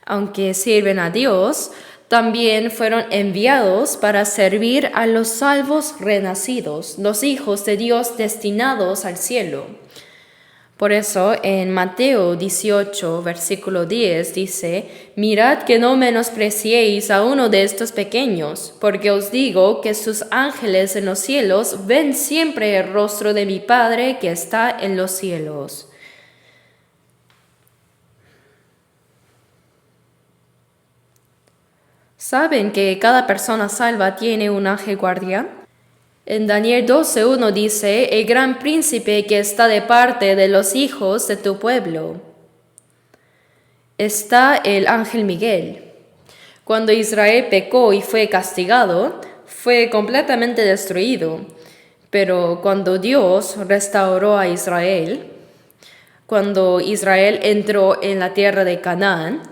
Aunque sirven a Dios, también fueron enviados para servir a los salvos renacidos, los hijos de Dios destinados al cielo. Por eso en Mateo 18, versículo 10 dice: mirad que no menospreciéis a uno de estos pequeños, porque os digo que sus ángeles en los cielos ven siempre el rostro de mi Padre que está en los cielos. ¿Saben que cada persona salva tiene un ángel guardián? En Daniel 12:1 dice: el gran príncipe que está de parte de los hijos de tu pueblo. Está el ángel Miguel. Cuando Israel pecó y fue castigado, fue completamente destruido. Pero cuando Dios restauró a Israel, cuando Israel entró en la tierra de Canaán,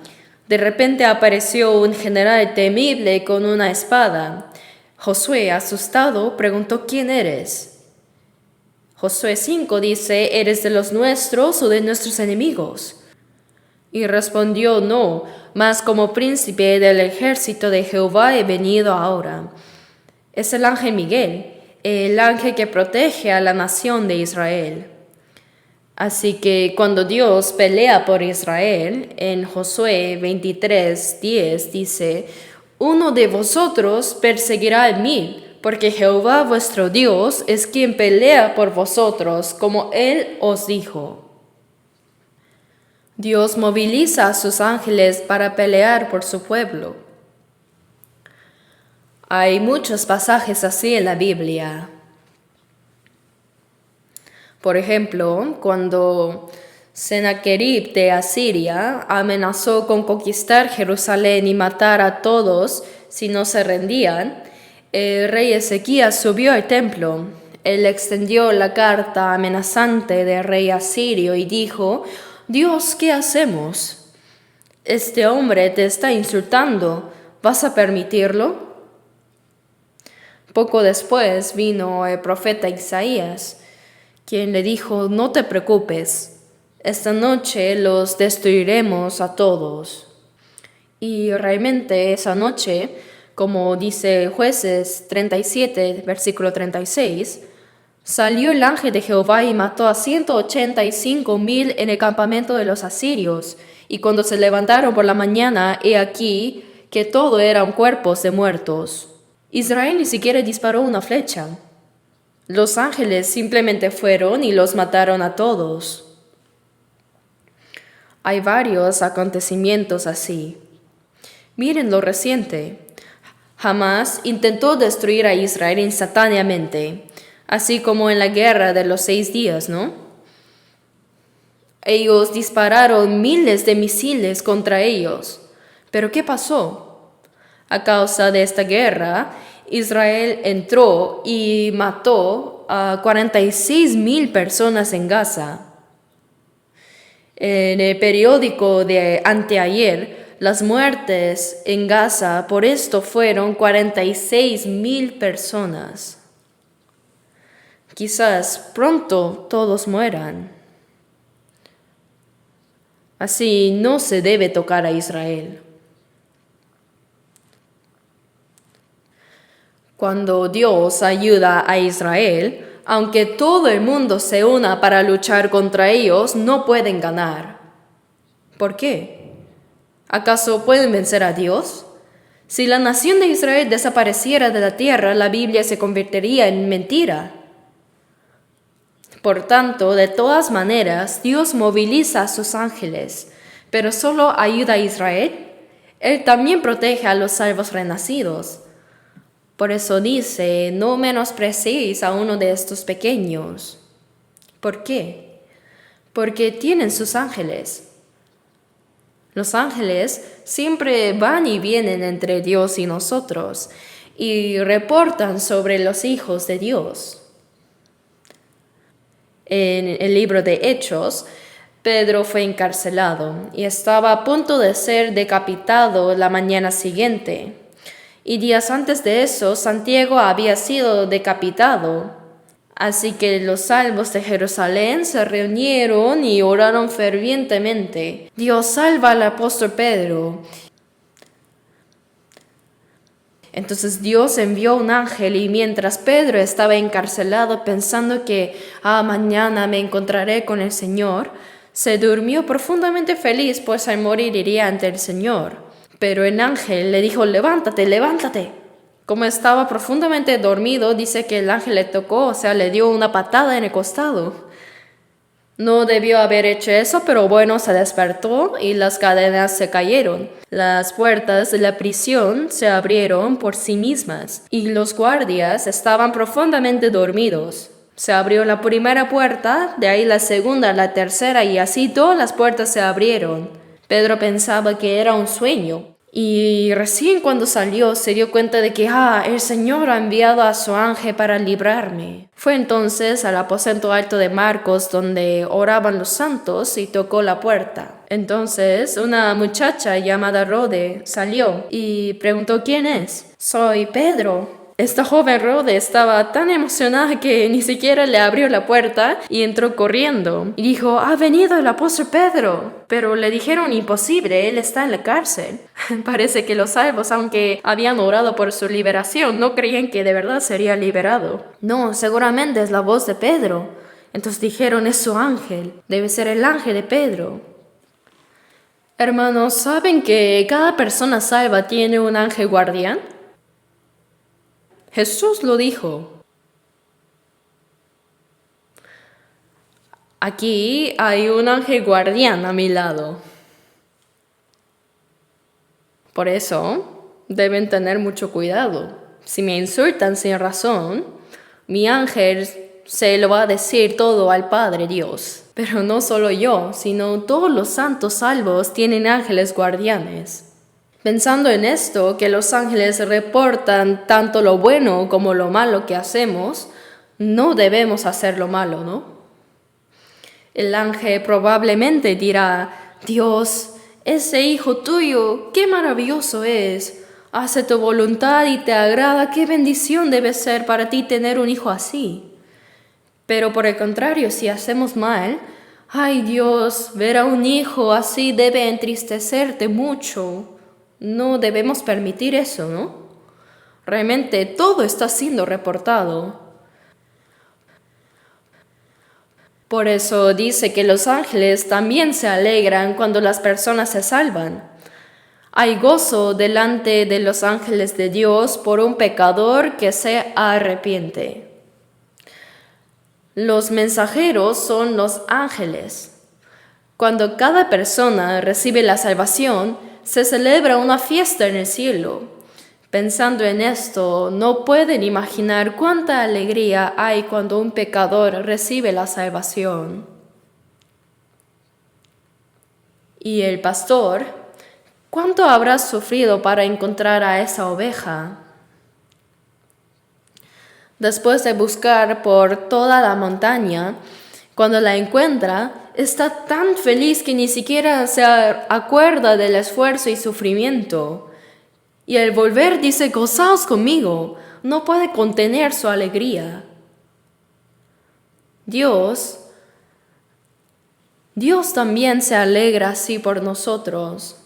de repente apareció un general temible con una espada. Josué, asustado, preguntó: ¿quién eres? Josué 5 dice: ¿eres de los nuestros o de nuestros enemigos? Y respondió: no, mas como príncipe del ejército de Jehová he venido ahora. Es el ángel Miguel, el ángel que protege a la nación de Israel. Así que cuando Dios pelea por Israel, en Josué 23:10 dice: uno de vosotros perseguirá a mí, porque Jehová vuestro Dios es quien pelea por vosotros, como Él os dijo. Dios moviliza a sus ángeles para pelear por su pueblo. Hay muchos pasajes así en la Biblia. Por ejemplo, cuando Sennacherib de Asiria amenazó con conquistar Jerusalén y matar a todos si no se rendían, el rey Ezequías subió al templo. Él extendió la carta amenazante del rey asirio y dijo: Dios, ¿qué hacemos? Este hombre te está insultando. ¿Vas a permitirlo? Poco después vino el profeta Isaías, quien le dijo: no te preocupes, esta noche los destruiremos a todos. Y realmente esa noche, como dice Jueces 37, versículo 36, salió el ángel de Jehová y mató a 185,000 en el campamento de los asirios. Y cuando se levantaron por la mañana, he aquí que todo eran cuerpos de muertos. Israel ni siquiera disparó una flecha. Los ángeles simplemente fueron y los mataron a todos. Hay varios acontecimientos así. Miren lo reciente. Hamás intentó destruir a Israel instantáneamente, así como en la guerra de los 6 días, ¿no? Ellos dispararon miles de misiles contra ellos. ¿Pero qué pasó? A causa de esta guerra, Israel entró y mató a 46,000 personas en Gaza. En el periódico de anteayer, las muertes en Gaza por esto fueron 46,000 personas. Quizás pronto todos mueran. Así no se debe tocar a Israel. Cuando Dios ayuda a Israel, aunque todo el mundo se una para luchar contra ellos, no pueden ganar. ¿Por qué? ¿Acaso pueden vencer a Dios? Si la nación de Israel desapareciera de la tierra, la Biblia se convertiría en mentira. Por tanto, de todas maneras, Dios moviliza a sus ángeles, pero solo ayuda a Israel. Él también protege a los salvos renacidos. Por eso dice, no menospreciéis a uno de estos pequeños. ¿Por qué? Porque tienen sus ángeles. Los ángeles siempre van y vienen entre Dios y nosotros y reportan sobre los hijos de Dios. En el libro de Hechos, Pedro fue encarcelado y estaba a punto de ser decapitado la mañana siguiente. Y días antes de eso, Santiago había sido decapitado. Así que los salvos de Jerusalén se reunieron y oraron fervientemente. Dios salva al apóstol Pedro. Entonces Dios envió un ángel y mientras Pedro estaba encarcelado pensando que mañana me encontraré con el Señor, se durmió profundamente feliz, pues al morir iría ante el Señor. Pero el ángel le dijo, levántate, levántate. Como estaba profundamente dormido, dice que el ángel le tocó, o sea, le dio una patada en el costado. No debió haber hecho eso, pero bueno, se despertó y las cadenas se cayeron. Las puertas de la prisión se abrieron por sí mismas y los guardias estaban profundamente dormidos. Se abrió la primera puerta, de ahí la segunda, la tercera y así todas las puertas se abrieron. Pedro pensaba que era un sueño. Y recién cuando salió se dio cuenta de que el Señor ha enviado a su ángel para librarme. Fue entonces al aposento alto de Marcos donde oraban los santos y tocó la puerta. Entonces una muchacha llamada Rode salió y preguntó ¿quién es? Soy Pedro. Esta joven Rode estaba tan emocionada que ni siquiera le abrió la puerta y entró corriendo. Y dijo, ha venido el apóstol Pedro. Pero le dijeron imposible, él está en la cárcel. Parece que los salvos, aunque habían orado por su liberación, no creían que de verdad sería liberado. No, seguramente es la voz de Pedro. Entonces dijeron, es su ángel, debe ser el ángel de Pedro. Hermanos, ¿saben que cada persona salva tiene un ángel guardián? Jesús lo dijo. Aquí hay un ángel guardián a mi lado. Por eso deben tener mucho cuidado. Si me insultan sin razón, mi ángel se lo va a decir todo al Padre Dios. Pero no solo yo, sino todos los santos salvos tienen ángeles guardianes. Pensando en esto, que los ángeles reportan tanto lo bueno como lo malo que hacemos, no debemos hacer lo malo, ¿no? El ángel probablemente dirá, Dios, ese hijo tuyo, qué maravilloso es. Hace tu voluntad y te agrada, qué bendición debe ser para ti tener un hijo así. Pero por el contrario, si hacemos mal, ay Dios, ver a un hijo así debe entristecerte mucho. No debemos permitir eso, ¿no? Realmente todo está siendo reportado. Por eso dice que los ángeles también se alegran cuando las personas se salvan. Hay gozo delante de los ángeles de Dios por un pecador que se arrepiente. Los mensajeros son los ángeles. Cuando cada persona recibe la salvación, se celebra una fiesta en el cielo. Pensando en esto, no pueden imaginar cuánta alegría hay cuando un pecador recibe la salvación. Y el pastor, ¿cuánto habrá sufrido para encontrar a esa oveja? Después de buscar por toda la montaña, cuando la encuentra, está tan feliz que ni siquiera se acuerda del esfuerzo y sufrimiento. Y al volver dice, gozaos conmigo, no puede contener su alegría. Dios también se alegra así por nosotros.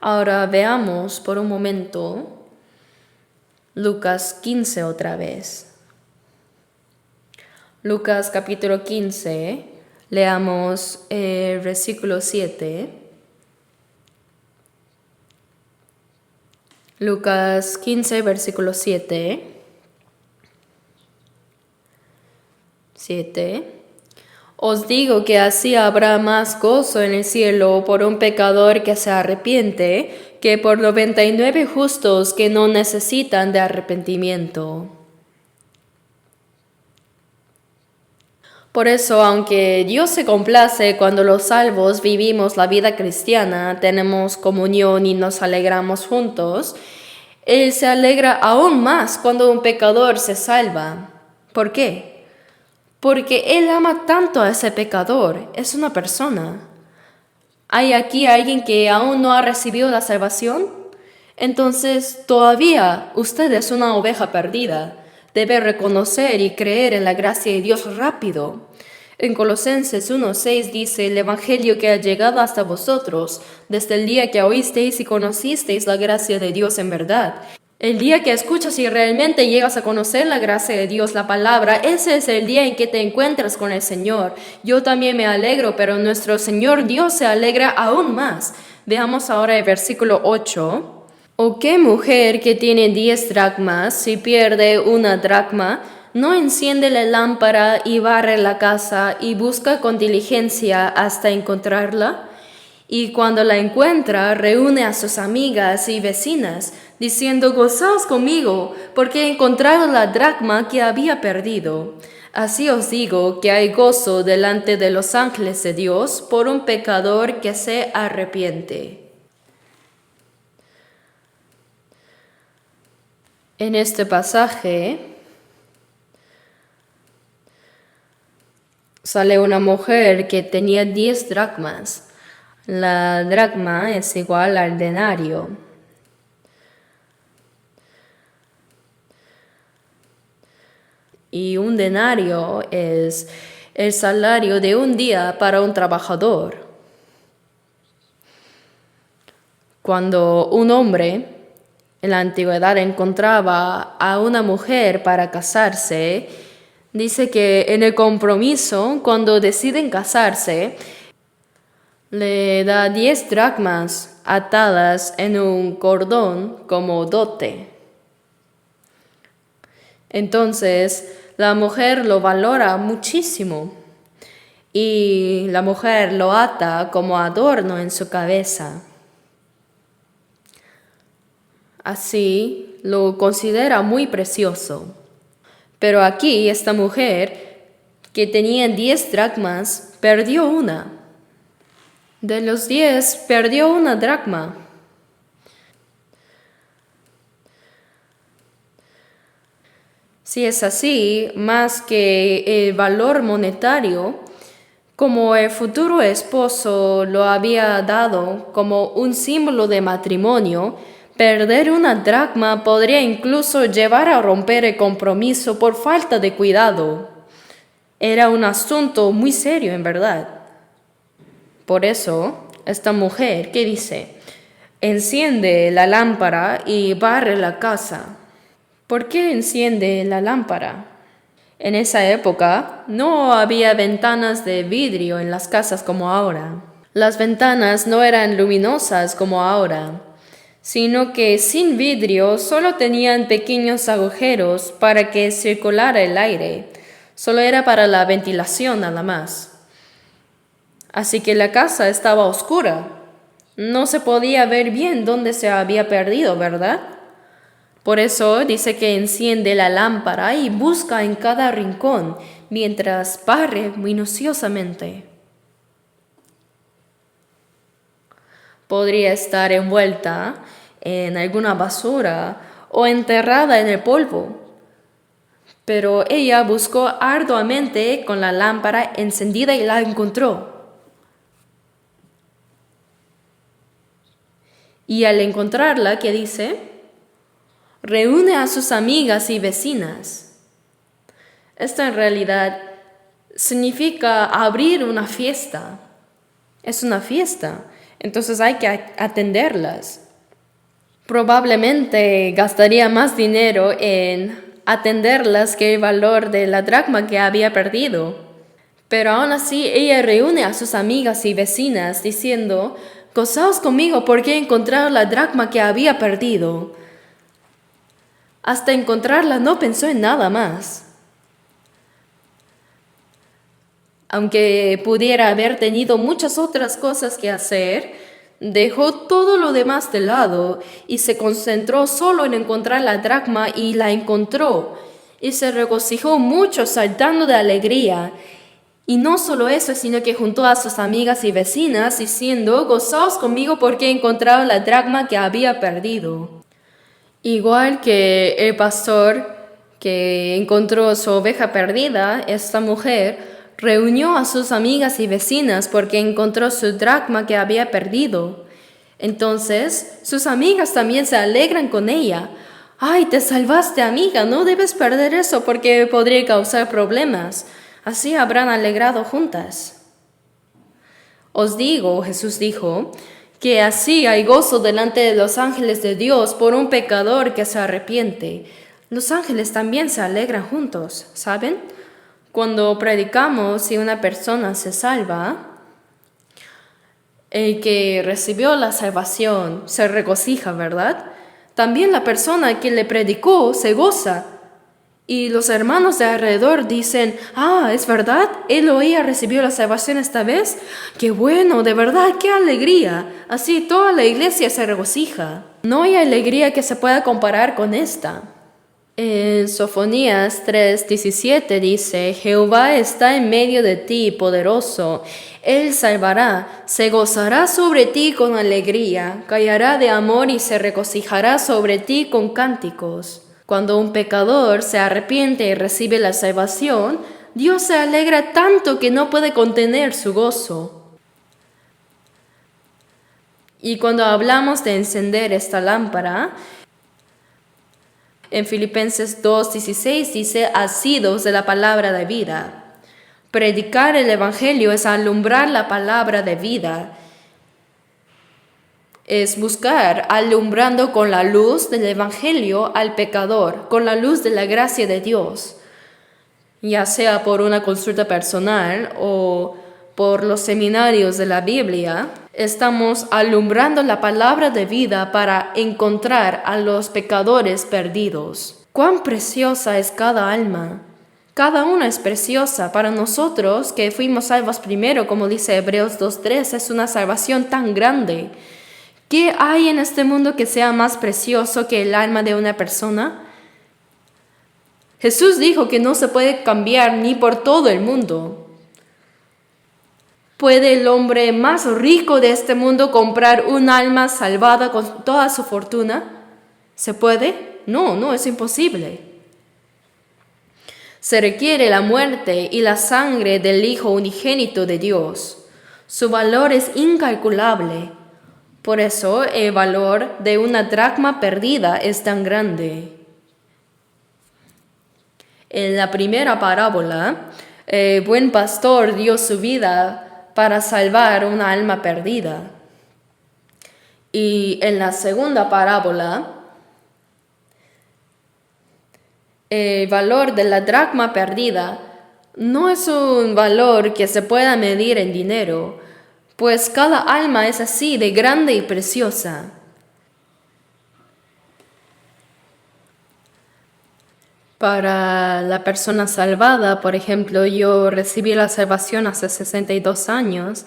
Ahora veamos por un momento Lucas 15 otra vez. Lucas capítulo 15, leamos versículo 7. Lucas 15, versículo 7. 7. Os digo que así habrá más gozo en el cielo por un pecador que se arrepiente que por 99 justos que no necesitan de arrepentimiento. Por eso, aunque Dios se complace cuando los salvos vivimos la vida cristiana, tenemos comunión y nos alegramos juntos, Él se alegra aún más cuando un pecador se salva. ¿Por qué? Porque Él ama tanto a ese pecador, es una persona. ¿Hay aquí alguien que aún no ha recibido la salvación? Entonces, todavía usted es una oveja perdida. Debe reconocer y creer en la gracia de Dios rápido. En Colosenses 1:6 dice: el Evangelio que ha llegado hasta vosotros, desde el día que oísteis y conocisteis la gracia de Dios en verdad. El día que escuchas y realmente llegas a conocer la gracia de Dios, la palabra, ese es el día en que te encuentras con el Señor. Yo también me alegro, pero nuestro Señor Dios se alegra aún más. Veamos ahora el versículo 8. ¿O qué mujer que tiene 10 dracmas, si pierde una dracma, no enciende la lámpara y barre la casa y busca con diligencia hasta encontrarla? Y cuando la encuentra, reúne a sus amigas y vecinas, diciendo: gozaos conmigo, porque he encontrado la dracma que había perdido. Así os digo que hay gozo delante de los ángeles de Dios por un pecador que se arrepiente. En este pasaje sale una mujer que tenía 10 dracmas. La dracma es igual al denario. Y un denario es el salario de un día para un trabajador. Cuando un hombre en la antigüedad encontraba a una mujer para casarse, dice que en el compromiso, cuando deciden casarse, le da 10 dracmas atadas en un cordón como dote. Entonces, la mujer lo valora muchísimo y la mujer lo ata como adorno en su cabeza. Así, lo considera muy precioso. Pero aquí esta mujer, que tenía 10 dracmas, perdió una. De los 10, perdió una dracma. Si es así, más que el valor monetario, como el futuro esposo lo había dado como un símbolo de matrimonio, perder una dracma podría incluso llevar a romper el compromiso por falta de cuidado. Era un asunto muy serio, en verdad. Por eso, esta mujer que dice: enciende la lámpara y barre la casa. ¿Por qué enciende la lámpara? En esa época no había ventanas de vidrio en las casas como ahora. Las ventanas no eran luminosas como ahora, sino que sin vidrio solo tenían pequeños agujeros para que circulara el aire. Solo era para la ventilación nada más. Así que la casa estaba oscura. No se podía ver bien dónde se había perdido, ¿verdad? Por eso dice que enciende la lámpara y busca en cada rincón mientras barre minuciosamente. Podría estar envuelta en alguna basura o enterrada en el polvo, pero ella buscó arduamente con la lámpara encendida y la encontró. Y al encontrarla, ¿qué dice? Reúne a sus amigas y vecinas. Esto en realidad significa abrir una fiesta. Es una fiesta. entonces hay que atenderlas. Probablemente gastaría más dinero en atenderlas que el valor de la dracma que había perdido. Pero aún así ella reúne a sus amigas y vecinas diciendo: «Gozaos conmigo porque he encontrado la dracma que había perdido». Hasta encontrarla no pensó en nada más. Aunque pudiera haber tenido muchas otras cosas que hacer, dejó todo lo demás de lado y se concentró solo en encontrar la dracma y la encontró. Y se regocijó mucho saltando de alegría. Y no solo eso, sino que juntó a sus amigas y vecinas diciendo: «Gozaos conmigo porque he encontrado la dracma que había perdido». Igual que el pastor que encontró su oveja perdida, esta mujer reunió a sus amigas y vecinas porque encontró su dracma que había perdido. Entonces, sus amigas también se alegran con ella. «¡Ay, te salvaste, amiga! No debes perder eso porque podría causar problemas». Así habrán alegrado juntas. Os digo, Jesús dijo, que así hay gozo delante de los ángeles de Dios por un pecador que se arrepiente. Los ángeles también se alegran juntos, ¿saben? Cuando predicamos y una persona se salva, el que recibió la salvación se regocija, ¿verdad? También la persona que le predicó se goza. Y los hermanos de alrededor dicen: «Ah, ¿es verdad? Él o ella recibió la salvación esta vez. ¡Qué bueno! De verdad, qué alegría». Así toda la iglesia se regocija. No hay alegría que se pueda comparar con esta. En Sofonías 3:17 dice: «Jehová está en medio de ti, poderoso. Él salvará, se gozará sobre ti con alegría, callará de amor y se regocijará sobre ti con cánticos». Cuando un pecador se arrepiente y recibe la salvación, Dios se alegra tanto que no puede contener su gozo. Y cuando hablamos de encender esta lámpara, en Filipenses 2:16 dice: «Asidos de la palabra de vida». Predicar el evangelio es alumbrar la palabra de vida. Es buscar alumbrando con la luz del evangelio al pecador, con la luz de la gracia de Dios, ya sea por una consulta personal o por los seminarios de la Biblia. Estamos alumbrando la palabra de vida para encontrar a los pecadores perdidos. ¡Cuán preciosa es cada alma! Cada una es preciosa. Para nosotros, que fuimos salvos primero, como dice Hebreos 2:3, es una salvación tan grande. ¿Qué hay en este mundo que sea más precioso que el alma de una persona? Jesús dijo que no se puede cambiar ni por todo el mundo. ¿Puede el hombre más rico de este mundo comprar un alma salvada con toda su fortuna? ¿Se puede? No, es imposible. Se requiere la muerte y la sangre del Hijo unigénito de Dios. Su valor es incalculable. Por eso el valor de una dracma perdida es tan grande. En la primera parábola, el buen pastor dio su vida para salvar una alma perdida. Y en la segunda parábola, el valor de la dracma perdida no es un valor que se pueda medir en dinero, pues cada alma es así de grande y preciosa. Para la persona salvada, por ejemplo, yo recibí la salvación hace 62 años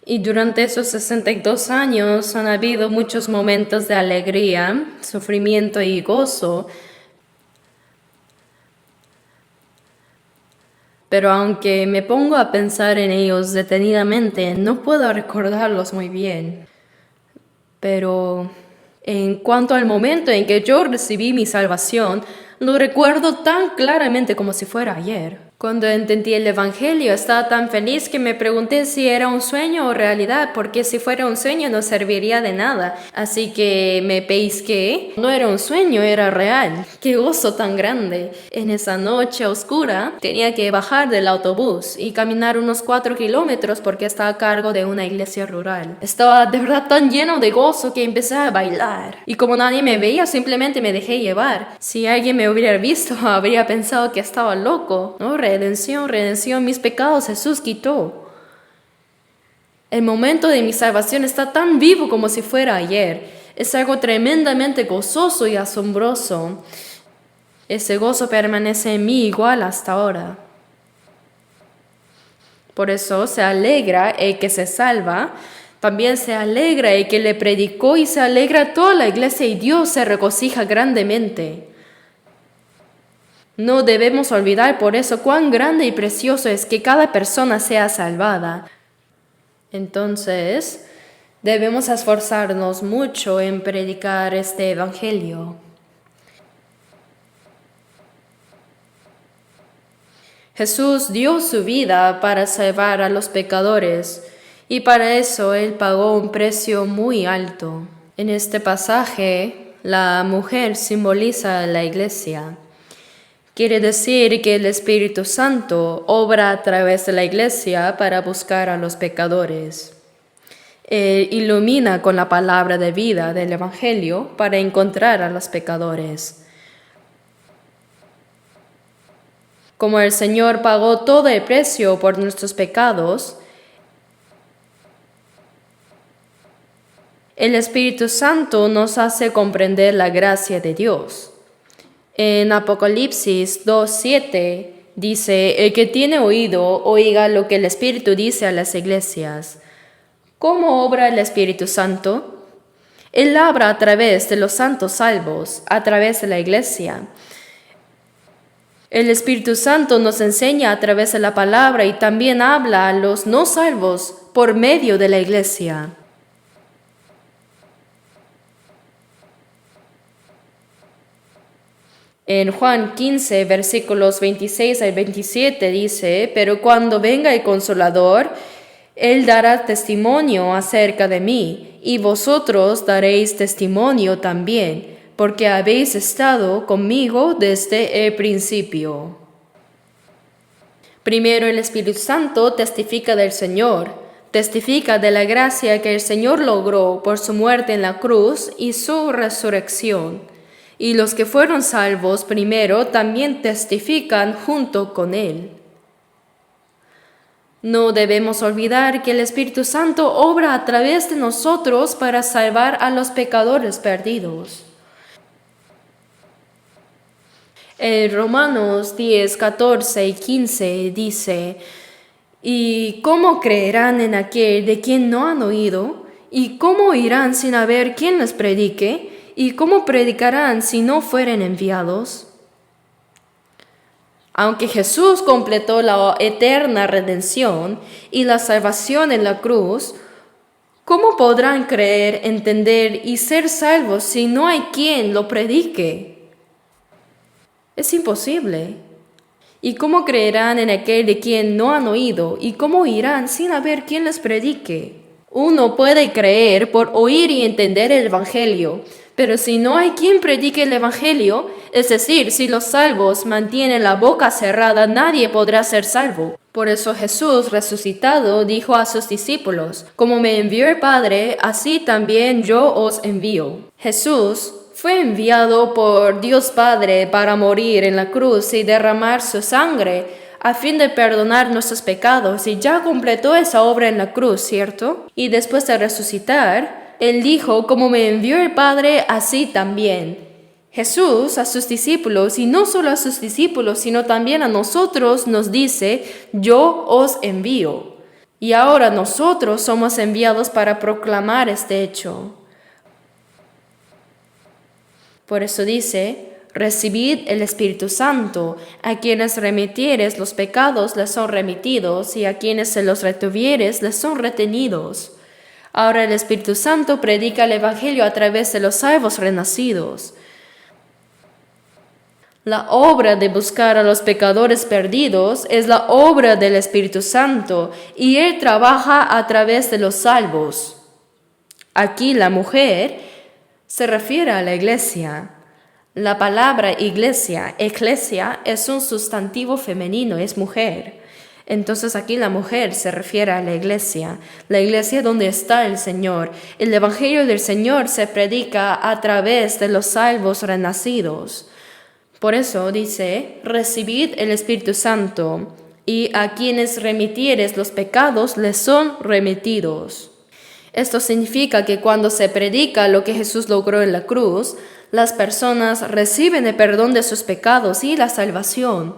y durante esos 62 años han habido muchos momentos de alegría, sufrimiento y gozo. Pero aunque me pongo a pensar en ellos detenidamente, no puedo recordarlos muy bien. Pero en cuanto al momento en que yo recibí mi salvación, lo recuerdo tan claramente como si fuera ayer. Cuando entendí el Evangelio, estaba tan feliz que me pregunté si era un sueño o realidad, porque si fuera un sueño no serviría de nada. Así que me peisqué. No era un sueño, era real. ¡Qué gozo tan grande! En esa noche oscura tenía que bajar del autobús y caminar unos 4 kilómetros porque estaba a cargo de una iglesia rural. Estaba de verdad tan lleno de gozo que empecé a bailar. Y como nadie me veía, simplemente me dejé llevar. Si alguien me hubiera visto, habría pensado que estaba loco. No, redención, redención, mis pecados Jesús quitó. El momento de mi salvación está tan vivo como si fuera ayer. Es algo tremendamente gozoso y asombroso. Ese gozo permanece en mí igual hasta ahora. Por eso se alegra el que se salva, también se alegra el que le predicó y se alegra toda la iglesia y Dios se regocija grandemente. No debemos olvidar por eso cuán grande y precioso es que cada persona sea salvada. Entonces, debemos esforzarnos mucho en predicar este evangelio. Jesús dio su vida para salvar a los pecadores y para eso Él pagó un precio muy alto. En este pasaje, la mujer simboliza a la iglesia. Quiere decir que el Espíritu Santo obra a través de la iglesia para buscar a los pecadores. Él ilumina con la palabra de vida del Evangelio para encontrar a los pecadores. Como el Señor pagó todo el precio por nuestros pecados, el Espíritu Santo nos hace comprender la gracia de Dios. En Apocalipsis 2:7 dice, el que tiene oído, oiga lo que el Espíritu dice a las iglesias. ¿Cómo obra el Espíritu Santo? Él obra a través de los santos salvos, a través de la iglesia. El Espíritu Santo nos enseña a través de la palabra y también habla a los no salvos por medio de la iglesia. En Juan 15, versículos 26 al 27 dice, pero cuando venga el Consolador, Él dará testimonio acerca de mí, y vosotros daréis testimonio también, porque habéis estado conmigo desde el principio. Primero el Espíritu Santo testifica del Señor, testifica de la gracia que el Señor logró por su muerte en la cruz y su resurrección. Y los que fueron salvos primero también testifican junto con Él. No debemos olvidar que el Espíritu Santo obra a través de nosotros para salvar a los pecadores perdidos. En Romanos 10, 14 y 15 dice, ¿y cómo creerán en aquel de quien no han oído? ¿Y cómo irán sin haber quien les predique? ¿Y cómo predicarán si no fueren enviados? Aunque Jesús completó la eterna redención y la salvación en la cruz, ¿cómo podrán creer, entender y ser salvos si no hay quien lo predique? Es imposible. ¿Y cómo creerán en aquel de quien no han oído? ¿Y cómo irán sin haber quien les predique? Uno puede creer por oír y entender el Evangelio, pero si no hay quien predique el Evangelio, es decir, si los salvos mantienen la boca cerrada, nadie podrá ser salvo. Por eso Jesús, resucitado, dijo a sus discípulos, como me envió el Padre, así también yo os envío. Jesús fue enviado por Dios Padre para morir en la cruz y derramar su sangre a fin de perdonar nuestros pecados, y ya completó esa obra en la cruz, ¿cierto? Y después de resucitar, Él dijo, como me envió el Padre, así también. Jesús a sus discípulos, y no solo a sus discípulos, sino también a nosotros, nos dice, yo os envío. Y ahora nosotros somos enviados para proclamar este hecho. Por eso dice, recibid el Espíritu Santo, a quienes remitieres los pecados les son remitidos, y a quienes se los retuvieres les son retenidos. Ahora el Espíritu Santo predica el Evangelio a través de los salvos renacidos. La obra de buscar a los pecadores perdidos es la obra del Espíritu Santo y Él trabaja a través de los salvos. Aquí la mujer se refiere a la iglesia. La palabra iglesia, eclesia, es un sustantivo femenino, es mujer. Entonces aquí la mujer se refiere a la iglesia donde está el Señor. El Evangelio del Señor se predica a través de los salvos renacidos. Por eso dice, recibid el Espíritu Santo, y a quienes remitieres los pecados les son remitidos. Esto significa que cuando se predica lo que Jesús logró en la cruz, las personas reciben el perdón de sus pecados y la salvación.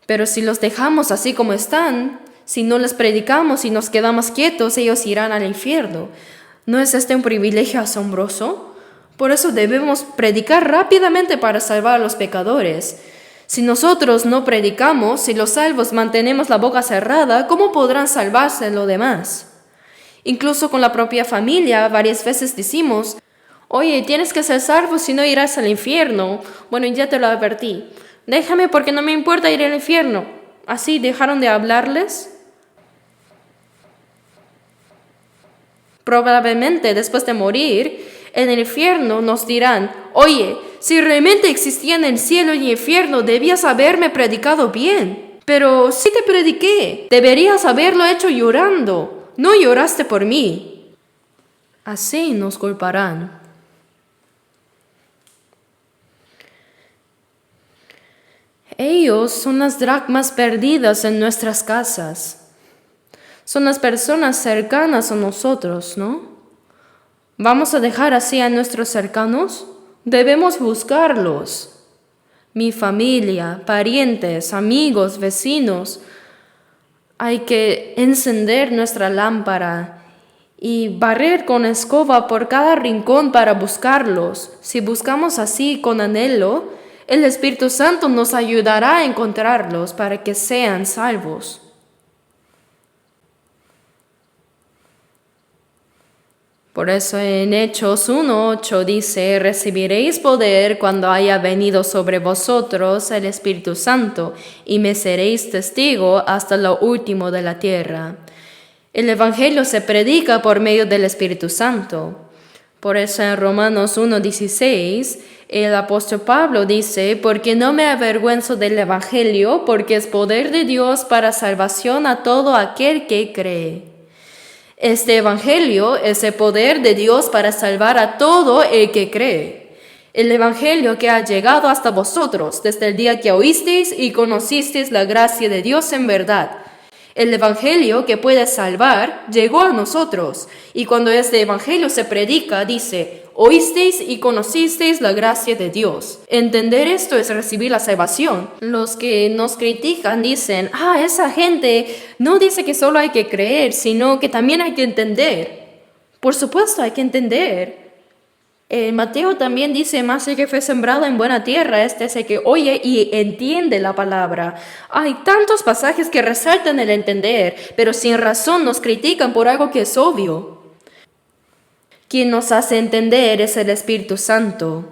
Pero si los dejamos así como están, si no les predicamos y nos quedamos quietos, ellos irán al infierno. ¿No es este un privilegio asombroso? Por eso debemos predicar rápidamente para salvar a los pecadores. Si nosotros no predicamos, si los salvos mantenemos la boca cerrada, ¿cómo podrán salvarse los demás? Incluso con la propia familia, varias veces decimos, oye, tienes que ser salvo si no irás al infierno. Bueno, ya te lo advertí. Déjame porque no me importa ir al infierno. ¿Así dejaron de hablarles? Probablemente después de morir, en el infierno nos dirán, oye, si realmente existían el cielo y el infierno, debías haberme predicado bien. Pero sí te prediqué, deberías haberlo hecho llorando, no lloraste por mí. Así nos culparán. Ellos son las dracmas perdidas en nuestras casas. Son las personas cercanas a nosotros, ¿no? ¿Vamos a dejar así a nuestros cercanos? Debemos buscarlos. Mi familia, parientes, amigos, vecinos. Hay que encender nuestra lámpara y barrer con escoba por cada rincón para buscarlos. Si buscamos así con anhelo, el Espíritu Santo nos ayudará a encontrarlos para que sean salvos. Por eso en Hechos 1:8 dice, recibiréis poder cuando haya venido sobre vosotros el Espíritu Santo, y me seréis testigo hasta lo último de la tierra. El Evangelio se predica por medio del Espíritu Santo. Por eso en Romanos 1:16, el apóstol Pablo dice, porque no me avergüenzo del Evangelio, porque es poder de Dios para salvación a todo aquel que cree. Este Evangelio es el poder de Dios para salvar a todo el que cree. El Evangelio que ha llegado hasta vosotros desde el día que oísteis y conocisteis la gracia de Dios en verdad. El Evangelio que puede salvar llegó a nosotros, y cuando este Evangelio se predica, dice, oísteis y conocisteis la gracia de Dios. Entender esto es recibir la salvación. Los que nos critican dicen, esa gente no dice que solo hay que creer, sino que también hay que entender. Por supuesto, hay que entender. Mateo también dice, más el que fue sembrado en buena tierra, este es el que oye y entiende la palabra. Hay tantos pasajes que resaltan el entender, pero sin razón nos critican por algo que es obvio. Quien nos hace entender es el Espíritu Santo.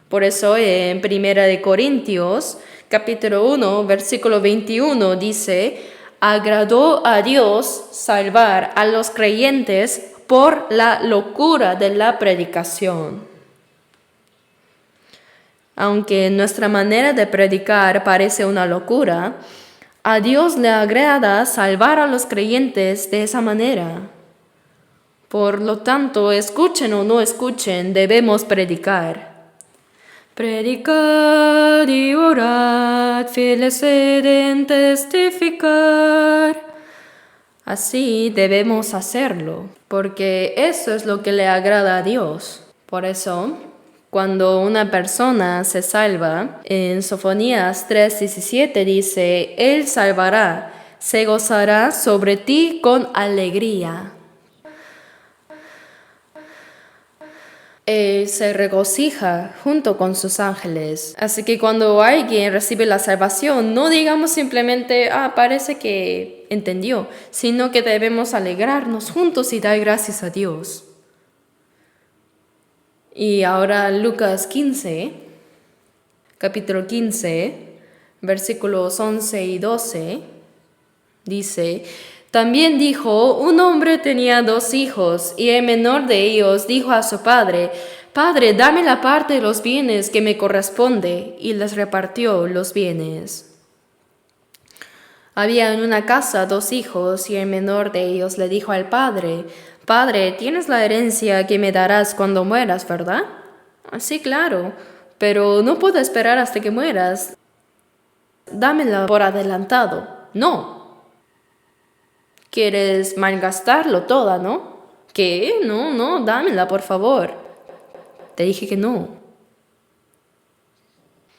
Por eso en 1 Corintios, capítulo 1, versículo 21, dice, agradó a Dios salvar a los creyentes por la locura de la predicación. Aunque nuestra manera de predicar parece una locura, a Dios le agrada salvar a los creyentes de esa manera. Por lo tanto, escuchen o no escuchen, debemos predicar. Predicad y orad, fieles sed en testificar. Así debemos hacerlo, porque eso es lo que le agrada a Dios. Por eso, cuando una persona se salva, en Sofonías 3:17 dice, Él salvará, se gozará sobre ti con alegría. Él se regocija junto con sus ángeles. Así que cuando alguien recibe la salvación, no digamos simplemente, parece que entendió, sino que debemos alegrarnos juntos y dar gracias a Dios. Y ahora Lucas 15, capítulo 15, versículos 11 y 12, dice: también dijo, un hombre tenía 2 hijos, y el menor de ellos dijo a su padre: Padre, dame la parte de los bienes que me corresponde, y les repartió los bienes. Había en una casa 2 hijos, y el menor de ellos le dijo al padre: Padre, tienes la herencia que me darás cuando mueras, ¿verdad? Sí, claro, pero no puedo esperar hasta que mueras. Dámela por adelantado. No. ¿Quieres malgastarlo toda, no? ¿Qué? No, dámela, por favor. Te dije que no.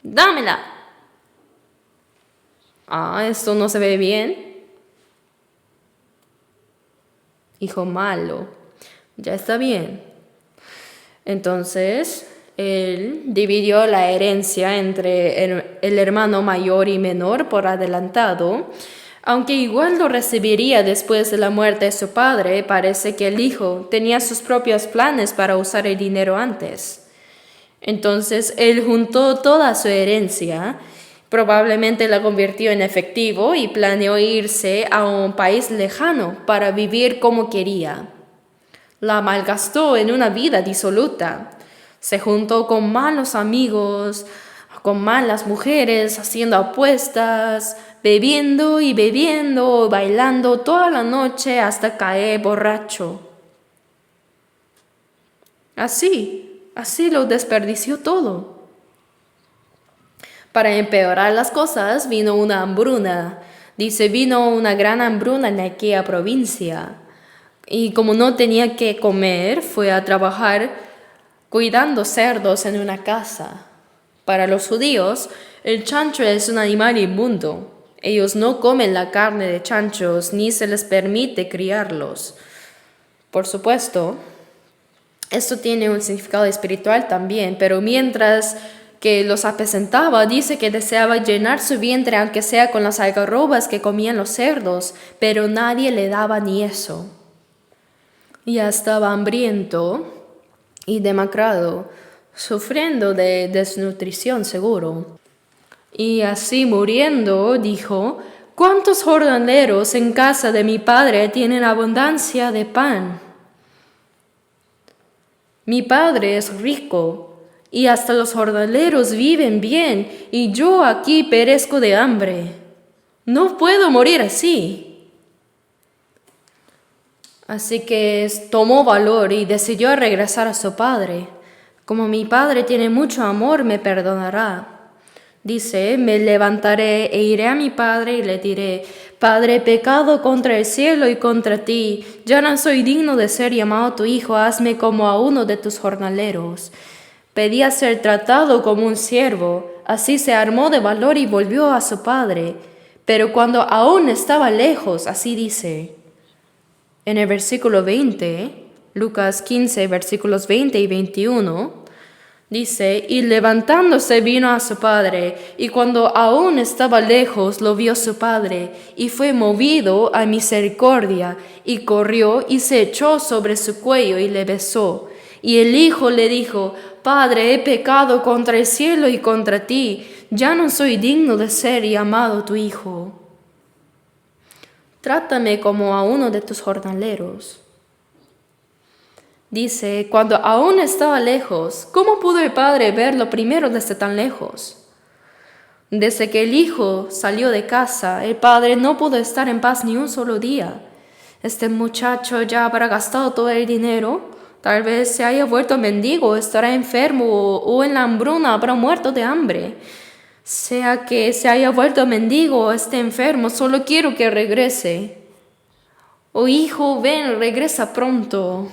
¡Dámela! Esto no se ve bien. Hijo malo. Ya está bien. Entonces, él dividió la herencia entre el hermano mayor y menor por adelantado. Aunque igual lo recibiría después de la muerte de su padre, parece que el hijo tenía sus propios planes para usar el dinero antes. Entonces él juntó toda su herencia, probablemente la convirtió en efectivo y planeó irse a un país lejano para vivir como quería. La malgastó en una vida disoluta. Se juntó con malos amigos, con malas mujeres, haciendo apuestas, bebiendo y bebiendo, bailando toda la noche hasta caer borracho. Así lo desperdició todo. Para empeorar las cosas vino una hambruna. Dice, vino una gran hambruna en aquella provincia. Y como no tenía que comer, fue a trabajar cuidando cerdos en una casa. Para los judíos, el chancho es un animal inmundo. Ellos no comen la carne de chanchos ni se les permite criarlos. Por supuesto, esto tiene un significado espiritual también, pero mientras que los apacentaba, dice que deseaba llenar su vientre aunque sea con las algarrobas que comían los cerdos, pero nadie le daba ni eso. Ya estaba hambriento y demacrado, sufriendo de desnutrición seguro. Y así muriendo, dijo: ¿cuántos jornaleros en casa de mi padre tienen abundancia de pan? Mi padre es rico, y hasta los jornaleros viven bien, y yo aquí perezco de hambre. No puedo morir así. Así que tomó valor y decidió regresar a su padre. Como mi padre tiene mucho amor, me perdonará. Dice, me levantaré e iré a mi padre y le diré: Padre, he pecado contra el cielo y contra ti. Ya no soy digno de ser llamado tu hijo. Hazme como a uno de tus jornaleros. Pedía ser tratado como un siervo. Así se armó de valor y volvió a su padre. Pero cuando aún estaba lejos, así dice. En el versículo 20, Lucas 15, versículos 20 y 21, dice, y levantándose vino a su padre, y cuando aún estaba lejos lo vio su padre, y fue movido a misericordia, y corrió y se echó sobre su cuello y le besó. Y el hijo le dijo: Padre, he pecado contra el cielo y contra ti, ya no soy digno de ser llamado tu hijo. Trátame como a uno de tus jornaleros. Dice, cuando aún estaba lejos, ¿cómo pudo el padre verlo primero desde tan lejos? Desde que el hijo salió de casa, el padre no pudo estar en paz ni un solo día. Este muchacho ya habrá gastado todo el dinero, tal vez se haya vuelto mendigo, estará enfermo o en la hambruna habrá muerto de hambre. Sea que se haya vuelto mendigo o esté enfermo, solo quiero que regrese. Oh hijo, ven, regresa pronto.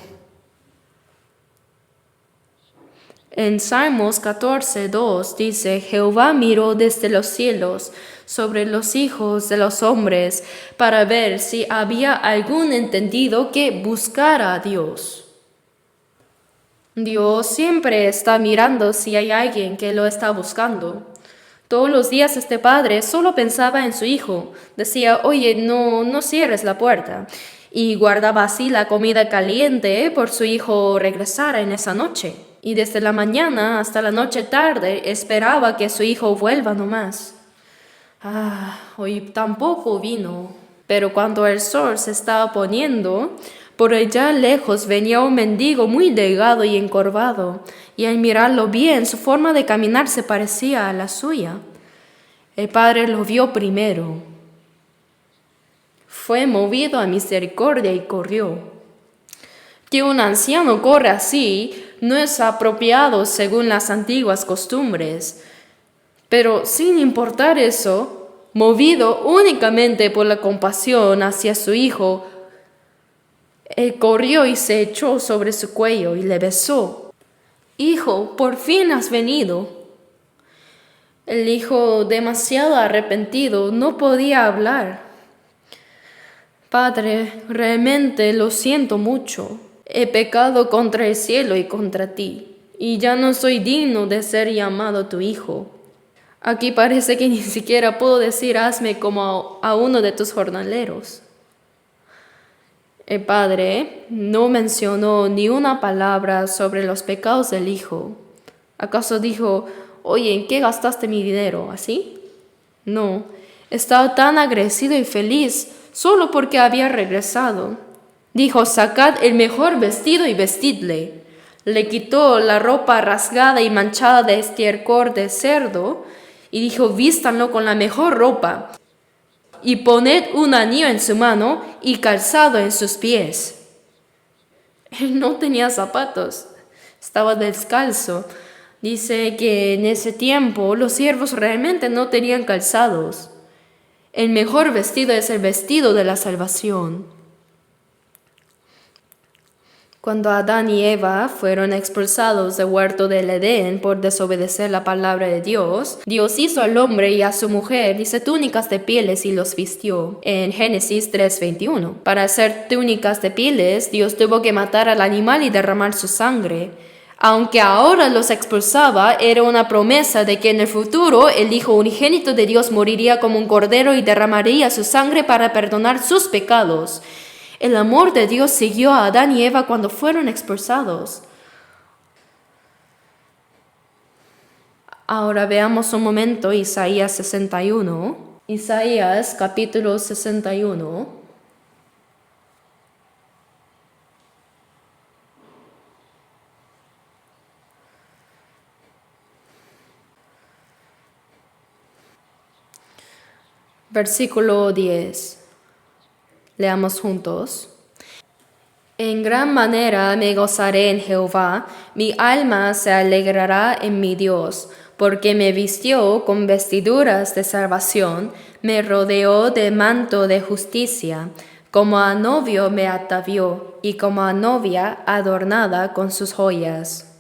En Salmos 14:2 dice, Jehová miró desde los cielos sobre los hijos de los hombres para ver si había algún entendido que buscara a Dios. Dios siempre está mirando si hay alguien que lo está buscando. Todos los días este padre solo pensaba en su hijo. Decía, oye, no cierres la puerta. Y guardaba así la comida caliente por su hijo regresara en esa noche. y desde la mañana hasta la noche tarde esperaba que su hijo vuelva nomás. Hoy tampoco vino. Pero cuando el sol se estaba poniendo, por allá lejos venía un mendigo muy delgado y encorvado, y al mirarlo bien, su forma de caminar se parecía a la suya. El padre lo vio primero. Fue movido a misericordia y corrió. Que un anciano corra así no es apropiado según las antiguas costumbres. Pero sin importar eso, movido únicamente por la compasión hacia su hijo, él corrió y se echó sobre su cuello y le besó. «Hijo, por fin has venido». El hijo, demasiado arrepentido, no podía hablar. «Padre, realmente lo siento mucho. He pecado contra el cielo y contra ti, y ya no soy digno de ser llamado tu hijo. Aquí parece que ni siquiera puedo decir hazme como a uno de tus jornaleros». El padre no mencionó ni una palabra sobre los pecados del hijo. ¿Acaso dijo, oye, ¿en qué gastaste mi dinero? ¿Así? No, estaba tan agradecido y feliz solo porque había regresado. Dijo, sacad el mejor vestido y vestidle. Le quitó la ropa rasgada y manchada de estiércol de cerdo y dijo, vístanlo con la mejor ropa y poned un anillo en su mano y calzado en sus pies. Él no tenía zapatos, estaba descalzo. Dice que en ese tiempo los siervos realmente no tenían calzados. El mejor vestido es el vestido de la salvación. Cuando Adán y Eva fueron expulsados del huerto del Edén por desobedecer la palabra de Dios, Dios hizo al hombre y a su mujer, dice, túnicas de pieles y los vistió. En Génesis 3:21. Para hacer túnicas de pieles, Dios tuvo que matar al animal y derramar su sangre. Aunque ahora los expulsaba, era una promesa de que en el futuro el Hijo unigénito de Dios moriría como un cordero y derramaría su sangre para perdonar sus pecados. El amor de Dios siguió a Adán y Eva cuando fueron expulsados. Ahora veamos un momento Isaías 61. Isaías capítulo 61. Versículo 10. Leamos juntos. En gran manera me gozaré en Jehová, mi alma se alegrará en mi Dios, porque me vistió con vestiduras de salvación, me rodeó de manto de justicia, como a novio me atavió, y como a novia adornada con sus joyas.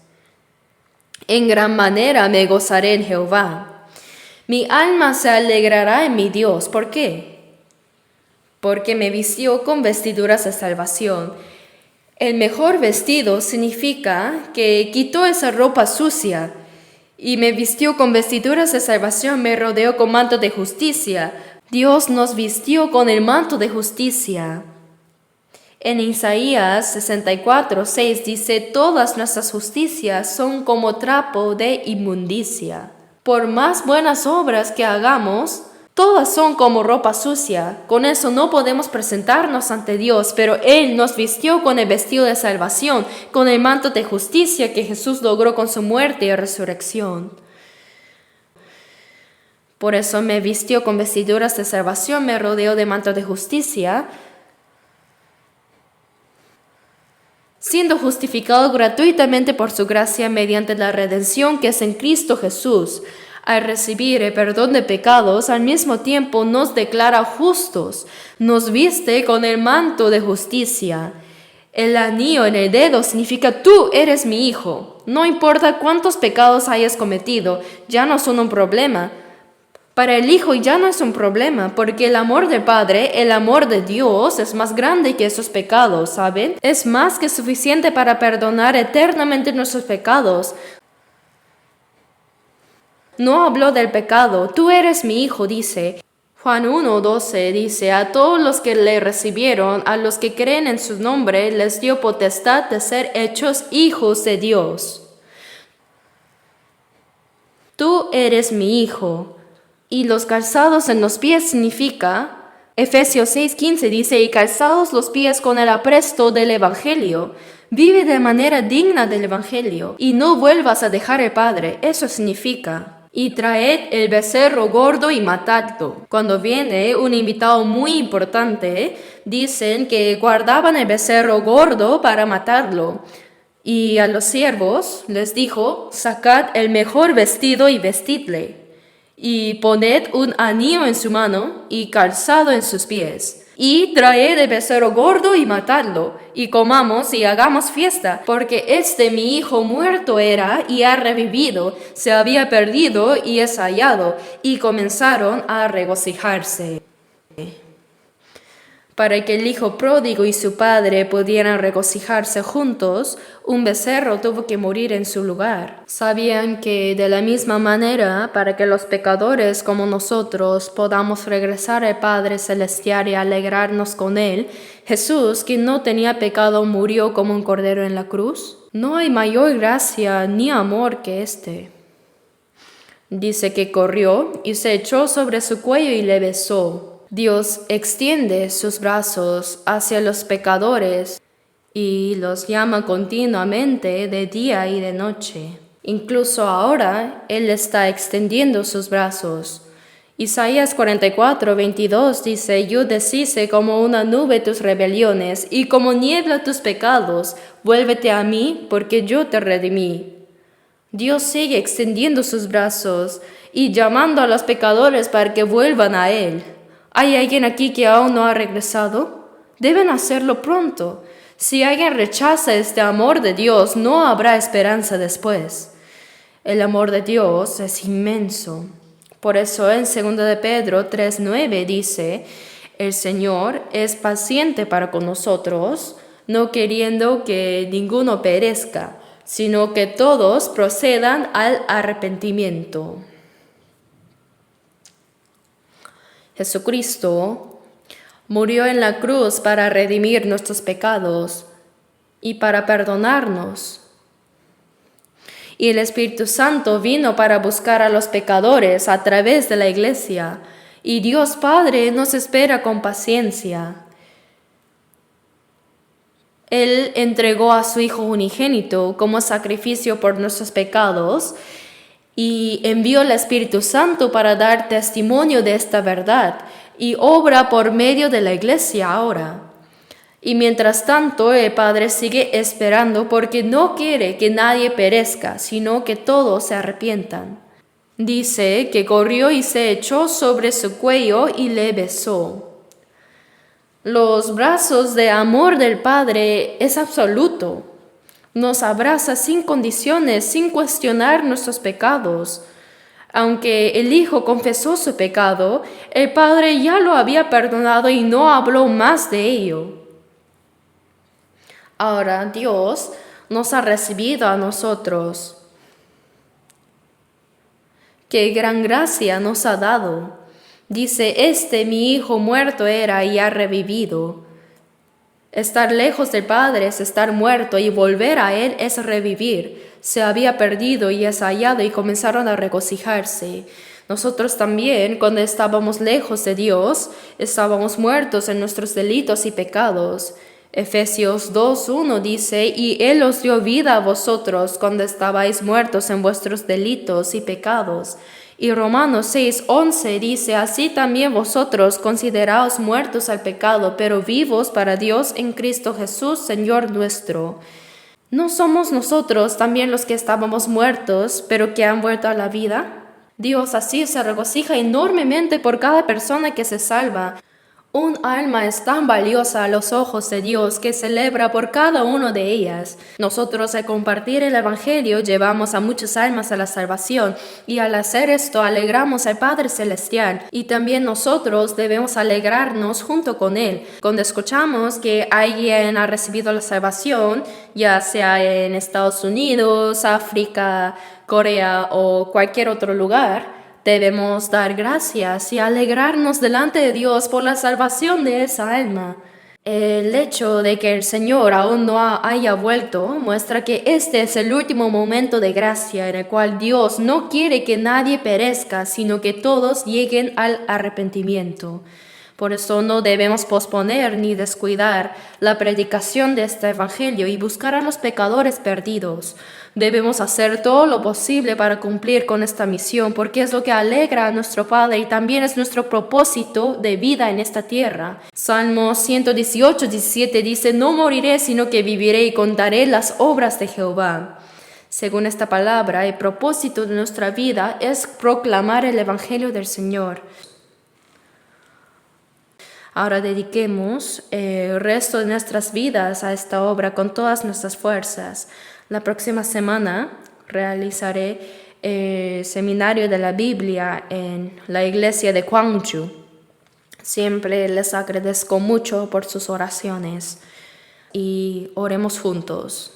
En gran manera me gozaré en Jehová. Mi alma se alegrará en mi Dios. ¿Por qué? Porque me vistió con vestiduras de salvación. El mejor vestido significa que quitó esa ropa sucia y me vistió con vestiduras de salvación, me rodeó con manto de justicia. Dios nos vistió con el manto de justicia. En Isaías 64:6 dice, todas nuestras justicias son como trapo de inmundicia. Por más buenas obras que hagamos, todas son como ropa sucia. Con eso no podemos presentarnos ante Dios, pero Él nos vistió con el vestido de salvación, con el manto de justicia que Jesús logró con su muerte y resurrección. Por eso me vistió con vestiduras de salvación, me rodeó de manto de justicia, siendo justificado gratuitamente por su gracia mediante la redención que es en Cristo Jesús. Al recibir el perdón de pecados, al mismo tiempo nos declara justos, nos viste con el manto de justicia. El anillo en el dedo significa tú eres mi hijo. No importa cuántos pecados hayas cometido, ya no son un problema. Para el hijo ya no es un problema, porque el amor del Padre, el amor de Dios, es más grande que esos pecados, ¿saben? Es más que suficiente para perdonar eternamente nuestros pecados. No habló del pecado, tú eres mi hijo, dice. Juan 1:12 dice, a todos los que le recibieron, a los que creen en su nombre, les dio potestad de ser hechos hijos de Dios. Tú eres mi hijo. Y los calzados en los pies significa, Efesios 6:15 dice, y calzados los pies con el apresto del Evangelio. Vive de manera digna del Evangelio y no vuelvas a dejar el Padre. Eso significa. Y traed el becerro gordo y matadlo. Cuando viene un invitado muy importante, dicen que guardaban el becerro gordo para matarlo. Y a los siervos les dijo, sacad el mejor vestido y vestidle, y poned un anillo en su mano y calzado en sus pies, y traed el becerro gordo y matadlo, y comamos y hagamos fiesta, porque mi hijo muerto era y ha revivido, se había perdido y es hallado, y comenzaron a regocijarse. Para que el hijo pródigo y su padre pudieran regocijarse juntos, un becerro tuvo que morir en su lugar. Sabían que de la misma manera, para que los pecadores como nosotros podamos regresar al Padre Celestial y alegrarnos con Él, Jesús, quien no tenía pecado, murió como un cordero en la cruz. No hay mayor gracia ni amor que este. Dice que corrió y se echó sobre su cuello y le besó. Dios extiende sus brazos hacia los pecadores y los llama continuamente de día y de noche. Incluso ahora Él está extendiendo sus brazos. Isaías 44:22 dice, yo deshice como una nube tus rebeliones y como niebla tus pecados. Vuélvete a mí, porque yo te redimí. Dios sigue extendiendo sus brazos y llamando a los pecadores para que vuelvan a Él. ¿Hay alguien aquí que aún no ha regresado? Deben hacerlo pronto. Si alguien rechaza este amor de Dios, no habrá esperanza después. El amor de Dios es inmenso. Por eso en 2 de Pedro 3:9 dice, el Señor es paciente para con nosotros, no queriendo que ninguno perezca, sino que todos procedan al arrepentimiento. Jesucristo murió en la cruz para redimir nuestros pecados y para perdonarnos. Y el Espíritu Santo vino para buscar a los pecadores a través de la iglesia. Y Dios Padre nos espera con paciencia. Él entregó a su Hijo unigénito como sacrificio por nuestros pecados y envió el Espíritu Santo para dar testimonio de esta verdad y obra por medio de la iglesia ahora. Y mientras tanto el Padre sigue esperando porque no quiere que nadie perezca, sino que todos se arrepientan. Dice que corrió y se echó sobre su cuello y le besó. Los brazos de amor del Padre es absoluto. Nos abraza sin condiciones, sin cuestionar nuestros pecados. Aunque el Hijo confesó su pecado, el Padre ya lo había perdonado y no habló más de ello. Ahora Dios nos ha recibido a nosotros. Qué gran gracia nos ha dado. Dice, mi Hijo muerto era y ha revivido. Estar lejos del Padre es estar muerto y volver a Él es revivir. Se había perdido y es hallado y comenzaron a regocijarse. Nosotros también, cuando estábamos lejos de Dios, estábamos muertos en nuestros delitos y pecados. Efesios 2:1 dice, y Él os dio vida a vosotros cuando estabais muertos en vuestros delitos y pecados. Y Romanos 6:11 dice, así también vosotros consideraos muertos al pecado, pero vivos para Dios en Cristo Jesús, Señor nuestro. ¿No somos nosotros también los que estábamos muertos, pero que han vuelto a la vida? Dios así se regocija enormemente por cada persona que se salva. Un alma es tan valiosa a los ojos de Dios que celebra por cada una de ellas. Nosotros al compartir el Evangelio llevamos a muchas almas a la salvación y al hacer esto alegramos al Padre Celestial y también nosotros debemos alegrarnos junto con Él. Cuando escuchamos que alguien ha recibido la salvación, ya sea en Estados Unidos, África, Corea o cualquier otro lugar, debemos dar gracias y alegrarnos delante de Dios por la salvación de esa alma. El hecho de que el Señor aún no haya vuelto muestra que este es el último momento de gracia en el cual Dios no quiere que nadie perezca, sino que todos lleguen al arrepentimiento. Por eso no debemos posponer ni descuidar la predicación de este Evangelio y buscar a los pecadores perdidos. Debemos hacer todo lo posible para cumplir con esta misión, porque es lo que alegra a nuestro Padre y también es nuestro propósito de vida en esta tierra. Salmo 118, 17 dice: no moriré, sino que viviré y contaré las obras de Jehová. Según esta palabra, el propósito de nuestra vida es proclamar el Evangelio del Señor. Ahora dediquemos el resto de nuestras vidas a esta obra con todas nuestras fuerzas. La próxima semana realizaré el seminario de la Biblia en la iglesia de Gwangju. Siempre les agradezco mucho por sus oraciones y oremos juntos.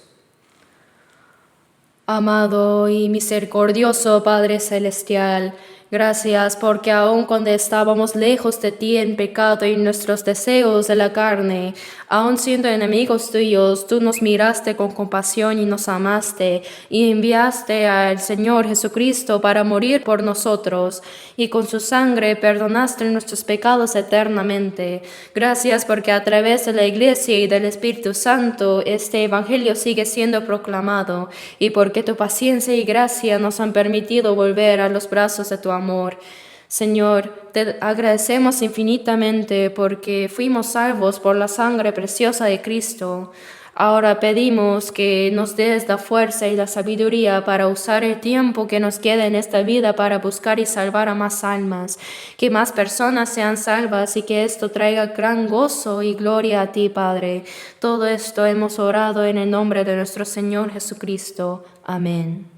Amado y misericordioso Padre Celestial, gracias porque aun cuando estábamos lejos de ti en pecado y nuestros deseos de la carne, aun siendo enemigos tuyos, tú nos miraste con compasión y nos amaste y enviaste al Señor Jesucristo para morir por nosotros y con su sangre perdonaste nuestros pecados eternamente. Gracias porque a través de la Iglesia y del Espíritu Santo este Evangelio sigue siendo proclamado y porque tu paciencia y gracia nos han permitido volver a los brazos de tu amor. Señor, te agradecemos infinitamente porque fuimos salvos por la sangre preciosa de Cristo. Ahora pedimos que nos des la fuerza y la sabiduría para usar el tiempo que nos queda en esta vida para buscar y salvar a más almas, que más personas sean salvas y que esto traiga gran gozo y gloria a ti, Padre. Todo esto hemos orado en el nombre de nuestro Señor Jesucristo. Amén.